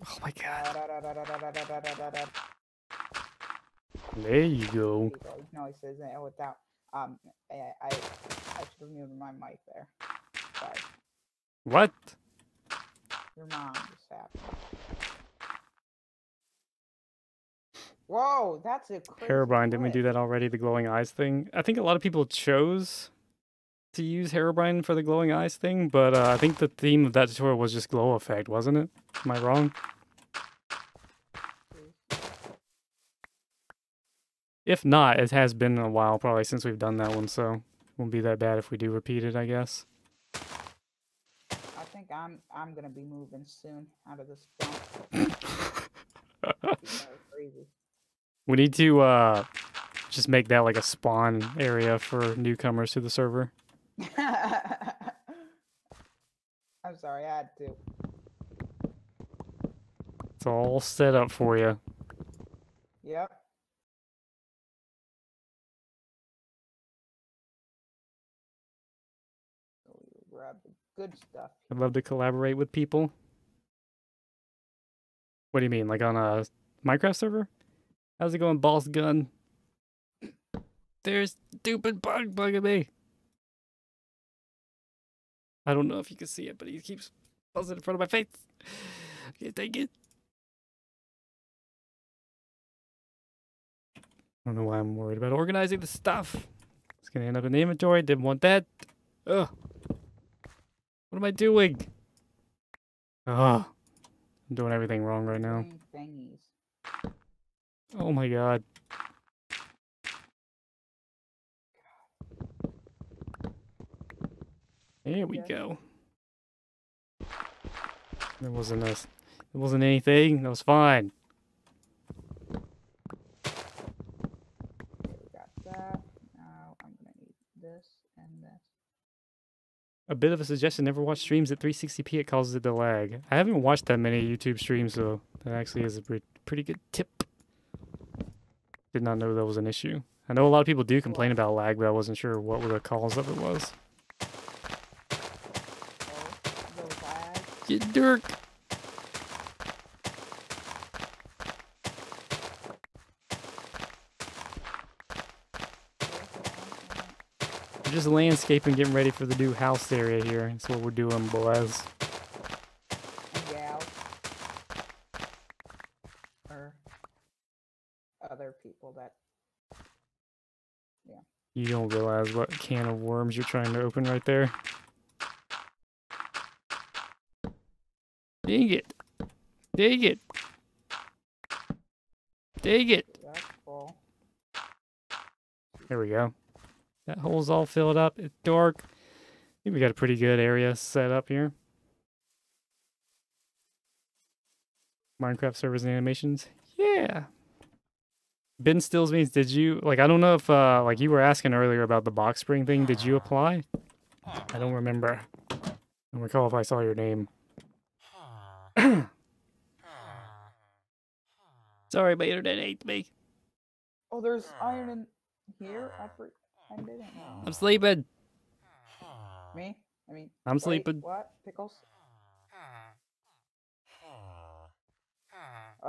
Oh my god. Da-da-da-da-da-da-da-da-da-da. There you go. No, he says it without. I should have muted my mic there. Sorry. What? Your mom just happened. Whoa, that's a crazy Herobrine, didn't we do glitch. that already? The glowing eyes thing? I think a lot of people chose to use Herobrine for the glowing eyes thing, but I think the theme of that tutorial was just glow effect, wasn't it? Am I wrong? If not, it has been a while probably since we've done that one, so it won't be that bad if we do repeat it, I guess. I think I'm gonna be moving soon out of this dump. Crazy. We need to just make that like a spawn area for newcomers to the server. I'm sorry, I had to. It's all set up for you. Yep. So we grab the good stuff. I'd love to collaborate with people. What do you mean, like on a Minecraft server? How's it going, boss gun? There's stupid bug bugging me. I don't know if you can see it, but he keeps buzzing in front of my face. I can't take it. I don't know why I'm worried about organizing the stuff. It's gonna end up in the inventory. Didn't want that. Ugh. What am I doing? Ugh. I'm doing everything wrong right now. Thingies. Oh my god. There we go. There wasn't us. There wasn't anything. That was fine. Okay, we got that. Now I'm gonna need this and this. A bit of a suggestion, never watch streams at 360p, it causes it to lag. I haven't watched that many YouTube streams, so that actually is a pretty good tip. Did not know that was an issue. I know a lot of people do complain about lag, but I wasn't sure what the cause of it was. Those lags. Get Dirk! We're just landscaping, getting ready for the new house area here. That's what we're doing, boys. And gals. Or other people that. Yeah. You don't realize what can of worms you're trying to open right there. Dang it. Dang it. Dang it. That's full. There we go. That hole's all filled up. It's dark. I think we got a pretty good area set up here. Minecraft servers and animations. Yeah. Ben Stills means, did you, like, I don't know if, like you were asking earlier about the box spring thing. Did you apply? I don't remember. I don't recall if I saw your name. Sorry, my internet hates me. Oh, there's iron in here. I didn't know. I'm sleeping. Me? I mean, I'm wait, sleeping. What? Pickles?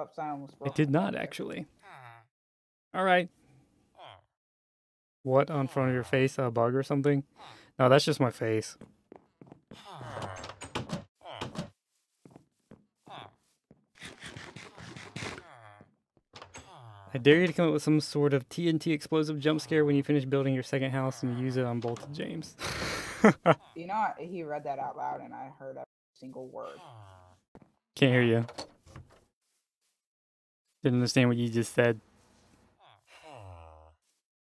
Oops, I almost I broke did my not, phone. actually. Alright. What on front of your face? A bug or something? No, that's just my face. I dare you to come up with some sort of TNT explosive jump scare when you finish building your second house and use it on Bolted James. You know, he read that out loud and I heard every single word. Can't hear you. Didn't understand what you just said.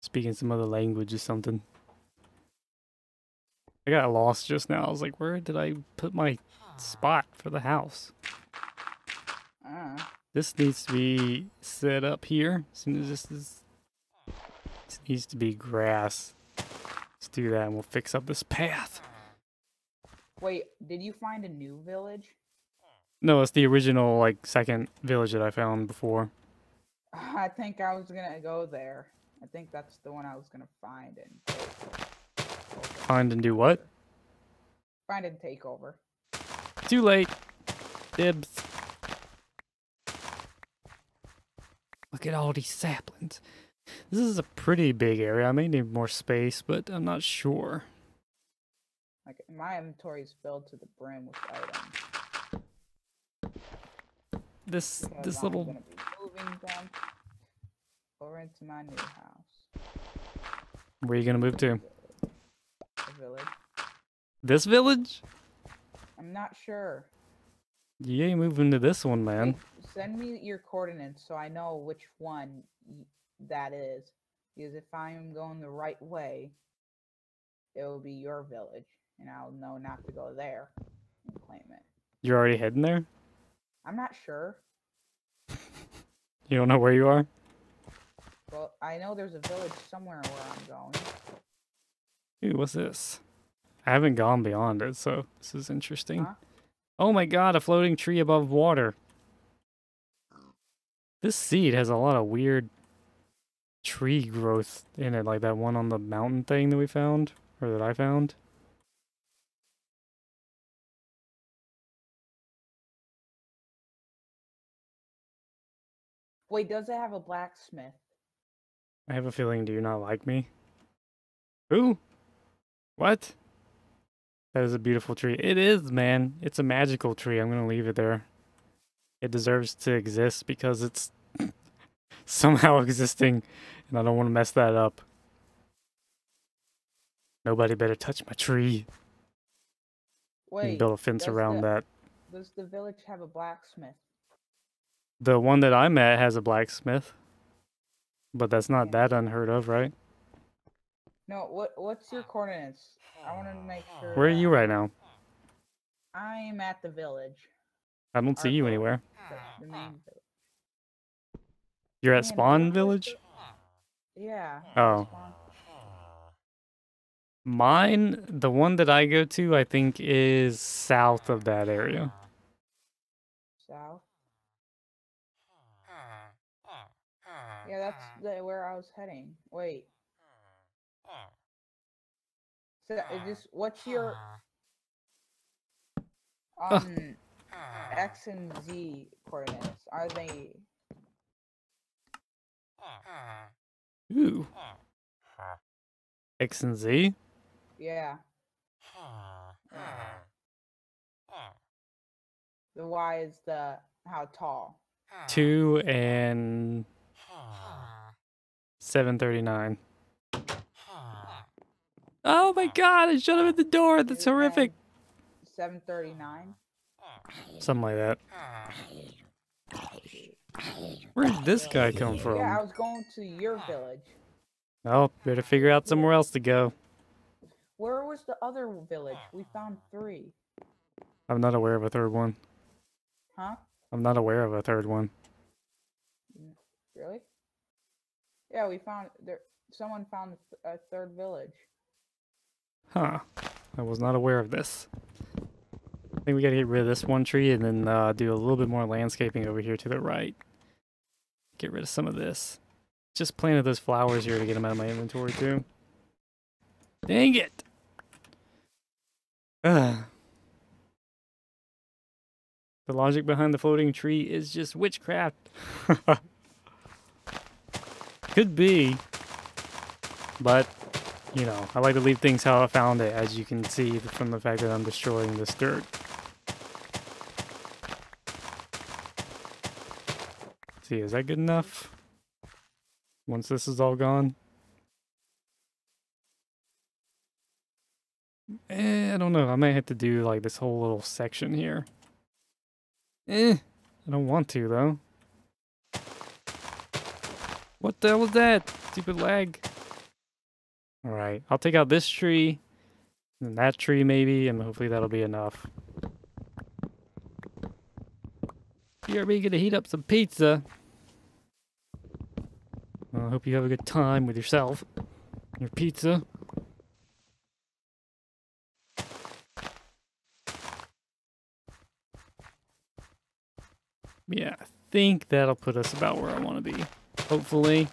Speaking some other language or something. I got lost just now. I was like, where did I put my spot for the house? This needs to be set up here. As soon as this needs to be grass. Let's do that and we'll fix up this path. Wait, did you find a new village? No, it's the original, like, second village that I found before. I think I was gonna go there. I think that's the one I was gonna find and take. Find and do what? Find and take over. Too late. Dibs. Look at all these saplings. This is a pretty big area. I may need more space, but I'm not sure. Like my inventory is filled to the brim with items. This Because I'm little gonna be moving them over into my new house. Where are you gonna move to? The village. This village? I'm not sure. You ain't moving to this one, man. Wait, send me your coordinates so I know which one that is. Because if I'm going the right way, it will be your village, and I'll know not to go there and claim it. You're already heading there? I'm not sure. You don't know where you are? Well, I know there's a village somewhere where I'm going. Ooh, what's this? I haven't gone beyond it, so this is interesting. Huh? Oh my god, a floating tree above water. This seed has a lot of weird tree growth in it, like that one on the mountain thing that we found, or that I found. Wait, does it have a blacksmith? I have a feeling, do you not like me? Ooh! What? That is a beautiful tree. It is, man. It's a magical tree. I'm gonna leave it there. It deserves to exist because it's somehow existing, and I don't want to mess that up. Nobody better touch my tree. Wait, And build a fence around that. Does the village have a blacksmith? The one that I'm at has a blacksmith, but that's not that unheard of, right? No, what's your coordinates? I want to make sure. Where are you right now? I'm at the village. I don't see you anywhere. The main village. You're at Man, Spawn where was Village? Yeah. Oh. Mine, the one that I go to, I think is south of that area. South? Yeah, that's where I was heading. Wait. So, what's your X and Z coordinates? Are they... Ooh. X and Z? Yeah. The Y is how tall. 2 and 739. Oh my god, I shut him at the door. That's horrific. 739. Something like that. Where did this guy come from? Yeah, I was going to your village. Oh, better figure out somewhere else to go. Where was the other village? We found 3. I'm not aware of a third one. Huh? I'm not aware of a third one. Really? Yeah, we found someone found a third village. Huh. I was not aware of this. I think we gotta get rid of this one tree and then do a little bit more landscaping over here to the right. Get rid of some of this. Just planted those flowers here to get them out of my inventory too. Dang it! Ugh. The logic behind the floating tree is just witchcraft. Could be. But, you know, I like to leave things how I found it, as you can see from the fact that I'm destroying this dirt. See, is that good enough? Once this is all gone? I don't know. I might have to do like this whole little section here. I don't want to though. What the hell was that? Stupid lag. Alright, I'll take out this tree, and that tree maybe, and hopefully that'll be enough. BRB, gonna heat up some pizza. Well, I hope you have a good time with yourself. Your pizza. Yeah, I think that'll put us about where I want to be. Hopefully.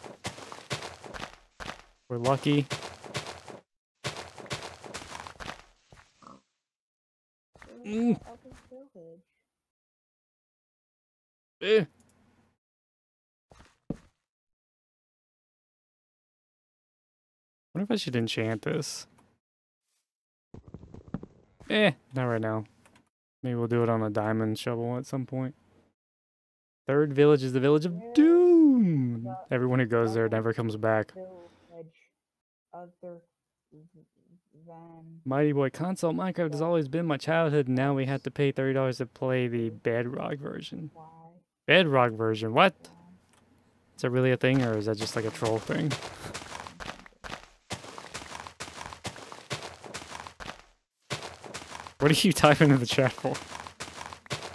We're lucky. Mm. Eh. What if I should enchant this? Not right now. Maybe we'll do it on a diamond shovel at some point. Third village is the village of doom. Everyone who goes there never comes back. Mighty Boy console Minecraft has always been my childhood, and now we have to pay $30 to play the Bedrock version. Bedrock version? What? Is that really a thing, or is that just like a troll thing? What are you typing in the chat for?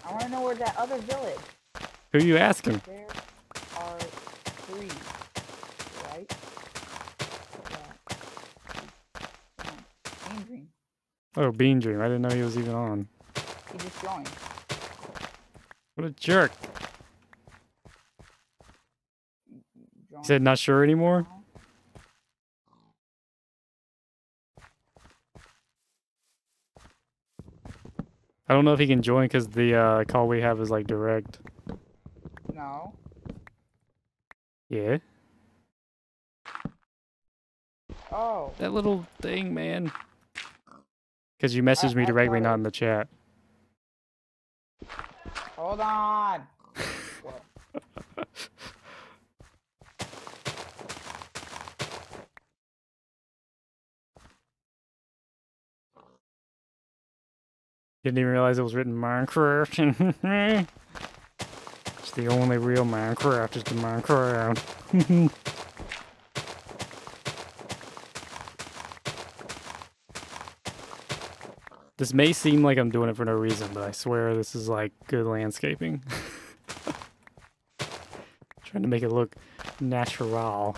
I want to know where that other village. Who are you asking? There are 3, right? Bean Dream. Oh, Bean Dream. I didn't know he was even on. He just joined. What a jerk. He said not sure anymore? I don't know if he can join because the call we have is like direct. No. Yeah. Oh. That little thing, man. Because you messaged me directly, not in the chat. Hold on. Didn't even realize it was written Minecraft. It's the only real Minecraft is the Minecraft. This may seem like I'm doing it for no reason, but I swear this is like good landscaping. Trying to make it look natural.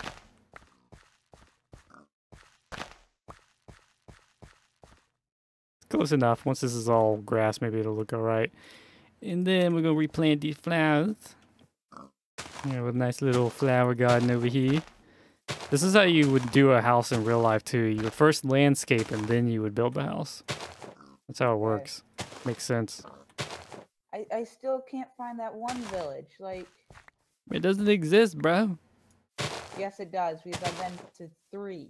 Close enough. Once this is all grass, maybe it'll look alright. And then we're gonna replant these flowers. Yeah, with a nice little flower garden over here. This is how you would do a house in real life too. You would first landscape and then you would build the house. That's how it works. Makes sense. I still can't find that one village. Like, it doesn't exist, bro. Yes, it does, because I've been to 3.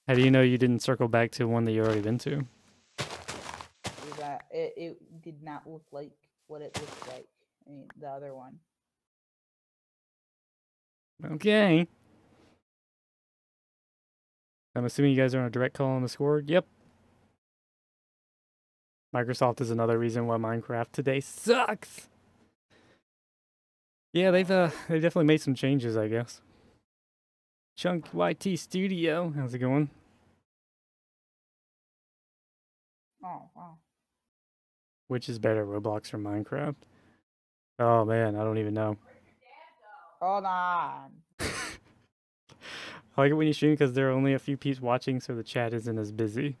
How do you know you didn't circle back to one that you already been to? That it did not look like what it looked like. I mean, the other one. Okay. I'm assuming you guys are on a direct call on Discord. Yep. Microsoft is another reason why Minecraft today sucks. Yeah, they've definitely made some changes, I guess. Chunk YT Studio, how's it going? Oh, wow. Which is better, Roblox or Minecraft? Oh man, I don't even know. Hold on. I like it when you stream because there are only a few people watching, so the chat isn't as busy.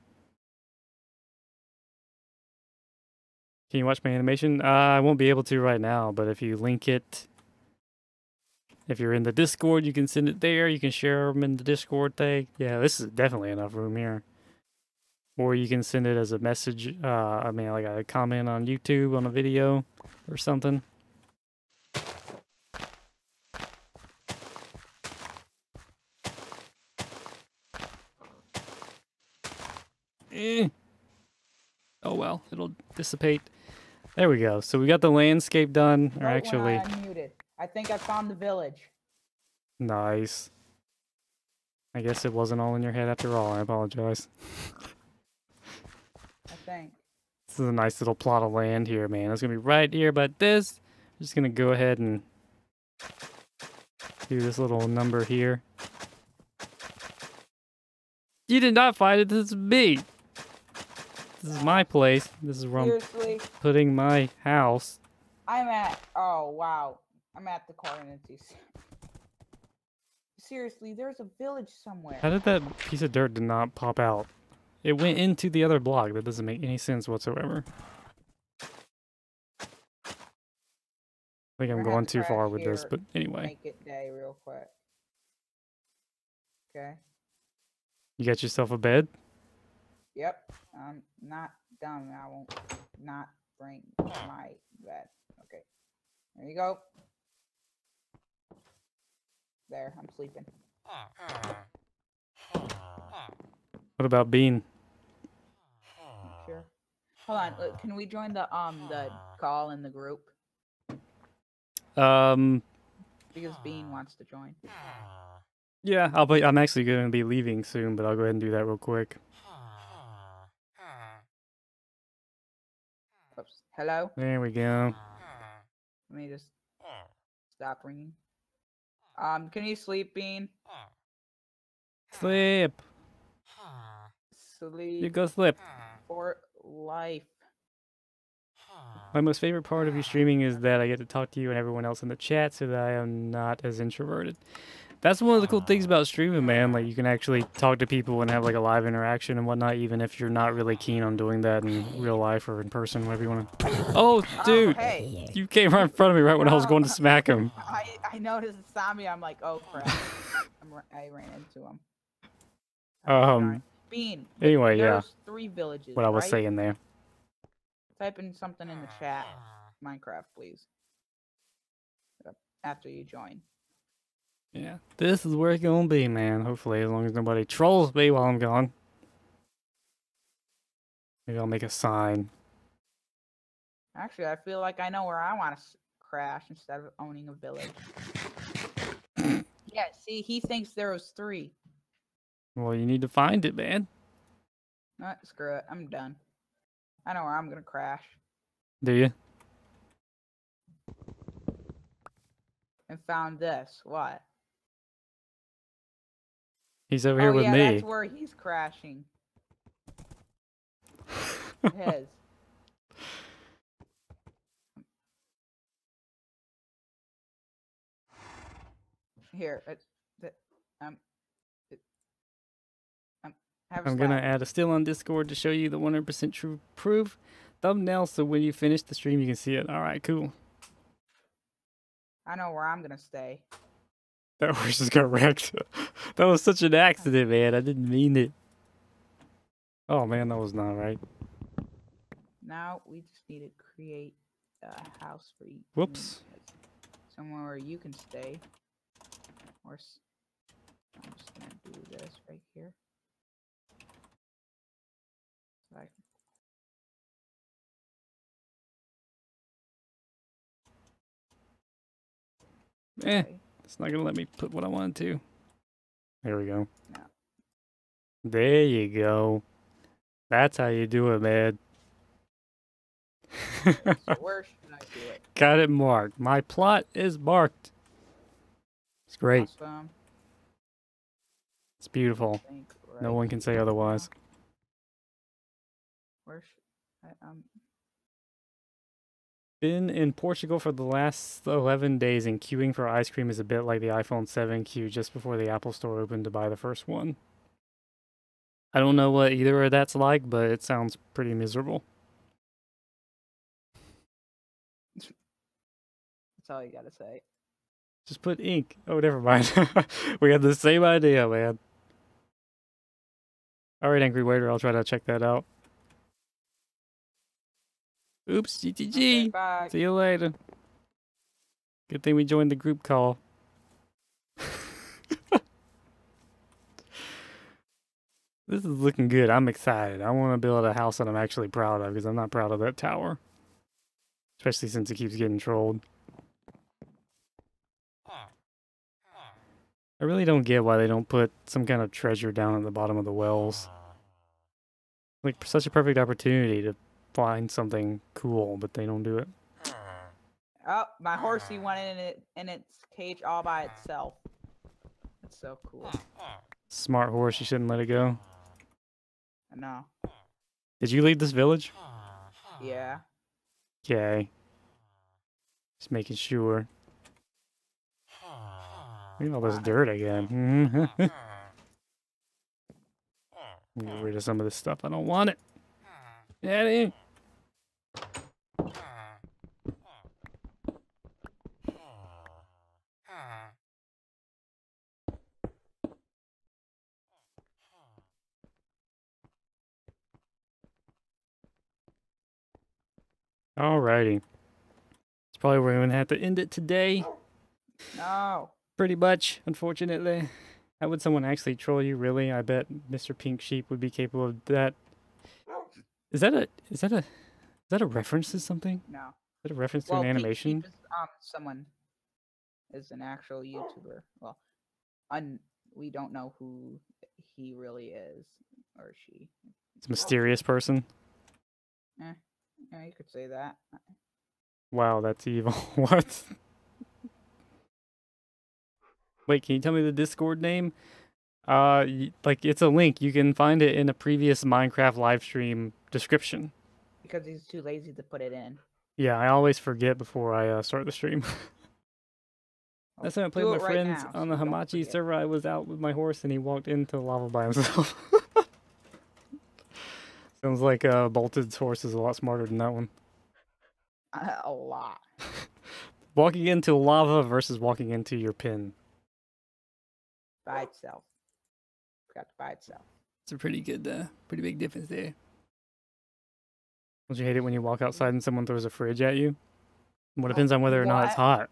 Can you watch my animation? I won't be able to right now, but if you link it, if you're in the Discord, you can send it there. You can share them in the Discord thing. Yeah, this is definitely enough room here. Or you can send it as a message, I mean, like a comment on YouTube on a video or something. Oh well, it'll dissipate. There we go. So we got the landscape done, or actually... When I unmuted. I think I found the village. Nice. I guess it wasn't all in your head after all. I apologize. I think. This is a nice little plot of land here, man. It's going to be right here, but this... I'm just going to go ahead and do this little number here. You did not find it. This is me. This is my place. This is where I'm putting my house. I'm at... Oh, wow. I'm at the coordinates. Seriously, there's a village somewhere. How did that piece of dirt not pop out? It went into the other block. That doesn't make any sense whatsoever. I think I'm going too far with this, but anyway. Make it day real quick. Okay. You got yourself a bed? Yep. I'm not dumb. I won't not bring my bed. Okay. There you go. There, I'm sleeping. What about Bean? Sure. Hold on. Can we join the call in the group? Because Bean wants to join. Yeah, I'm actually going to be leaving soon, but I'll go ahead and do that real quick. Oops. Hello? There we go. Let me just stop ringing. Can you sleep, Bean? Sleep. Sleep. You go sleep. For life. My most favorite part of your streaming is that I get to talk to you and everyone else in the chat so that I am not as introverted. That's one of the cool things about streaming, man. Like, you can actually talk to people and have, like, a live interaction and whatnot, even if you're not really keen on doing that in real life or in person, whatever you want to... Oh, dude! Hey. You came right in front of me right when I was going to smack him. I noticed the zombie. I'm like, oh, crap. I ran into him. Bean. Anyway, yeah. There's 3 villages, What I was right? saying there. Type in something in the chat. Minecraft, please. After you join. Yeah, this is where it's gonna be, man. Hopefully, as long as nobody trolls me while I'm gone. Maybe I'll make a sign. Actually, I feel like I know where I want to crash instead of owning a village. Yeah, see, he thinks there was 3. Well, you need to find it, man. Screw it. I'm done. I know where I'm gonna crash. Do you? And found this. What? He's over here with yeah, me. That's where he's crashing. His. Here. I'm gonna add a still on Discord to show you the 100% true proof thumbnail, so when you finish the stream, you can see it. All right, cool. I know where I'm gonna stay. That horse just got wrecked. That was such an accident, man. I didn't mean it. Oh man, that was not right. Now we just need to create a house for you. Whoops. Somewhere where you can stay. Or I'm just gonna do this right here. Okay. It's not gonna let me put what I wanted to. There we go. No. There you go. That's how you do it, man. So where should I do it? Got it marked. My plot is marked. It's great. Awesome. It's beautiful. No one can say otherwise. Where should I, Been in Portugal for the last 11 days, and queuing for ice cream is a bit like the iPhone 7 queue just before the Apple Store opened to buy the first one. I don't know what either of that's like, but it sounds pretty miserable. That's all you gotta say. Just put ink. Oh, never mind. We had the same idea, man. Alright, Angry Waiter, I'll try to check that out. Oops, GTG. Okay, bye. See you later. Good thing we joined the group call. This is looking good. I'm excited. I want to build a house that I'm actually proud of, because I'm not proud of that tower. Especially since it keeps getting trolled. I really don't get why they don't put some kind of treasure down at the bottom of the wells. Like, such a perfect opportunity to find something cool, but they don't do it. Oh, my horsey went in its cage all by itself. That's so cool. Smart horse, you shouldn't let it go. No. Did you leave this village? Yeah. Okay. Just making sure. Look at all this dirt again. Get rid of some of this stuff. I don't want it. Daddy. Alrighty. It's probably where we're gonna have to end it today. No. Pretty much, unfortunately. How would someone actually troll you, really? I bet Mr. Pink Sheep would be capable of that. Is that a reference to something? No. Is that a reference to Well, an Pink animation? Sheep is, someone is an actual YouTuber. Well, we don't know who he really is or she. It's a mysterious person. Yeah, you could say that. Wow, that's evil. What? Wait, can you tell me the Discord name? Like, it's a link. You can find it in a previous Minecraft live stream description. Because he's too lazy to put it in. Yeah, I always forget before I start the stream. Well, Last time I played do with it my right friends now, on so the you don't Hamachi forget. server, I was out with my horse and he walked into lava by himself. Sounds like Bolted's horse is a lot smarter than that one. A lot. Walking into lava versus walking into your pin. By itself. Got to by itself. It's a pretty big difference there. Don't you hate it when you walk outside and someone throws a fridge at you? Well, it depends on whether or not it's hot.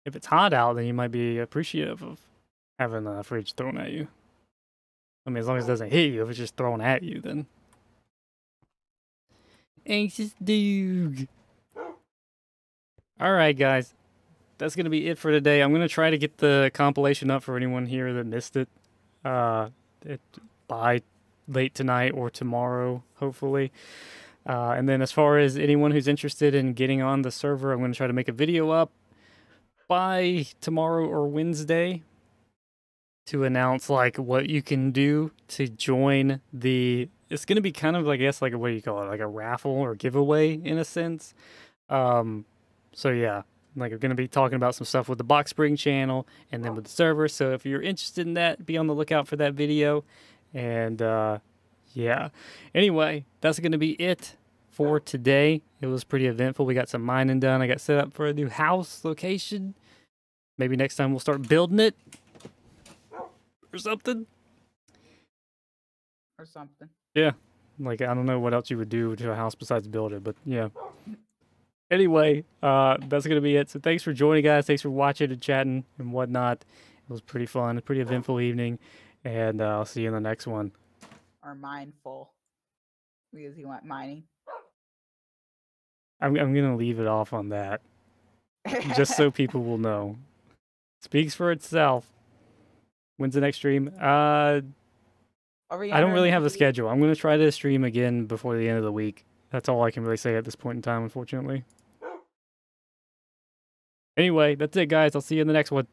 If it's hot out, then you might be appreciative of having a fridge thrown at you. I mean, as long as it doesn't hit you, if it's just thrown at you, then... Anxious Dude! Alright, guys. That's going to be it for today. I'm going to try to get the compilation up for anyone here that missed it. By late tonight or tomorrow, hopefully. And then as far as anyone who's interested in getting on the server, I'm going to try to make a video up by tomorrow or Wednesday to announce like what you can do to join the... It's going to be kind of, I guess, like, what do you call it? Like a raffle or giveaway in a sense. So yeah, like I'm going to be talking about some stuff with the Box Spring channel and then with the server. So if you're interested in that, be on the lookout for that video. And yeah, anyway, that's going to be it for today. It was pretty eventful. We got some mining done. I got set up for a new house location. Maybe next time we'll start building it or something. Or something. Yeah, like I don't know what else you would do to a house besides build it, but yeah. Anyway, that's going to be it. So thanks for joining, guys. Thanks for watching and chatting and whatnot. It was pretty fun, a pretty eventful evening. And I'll see you in the next one. Or mindful. Because you want mining. I'm going to leave it off on that. Just so people will know. Speaks for itself. When's the next stream? I don't really have a schedule. I'm going to try to stream again before the end of the week. That's all I can really say at this point in time, unfortunately. Anyway, that's it, guys. I'll see you in the next one.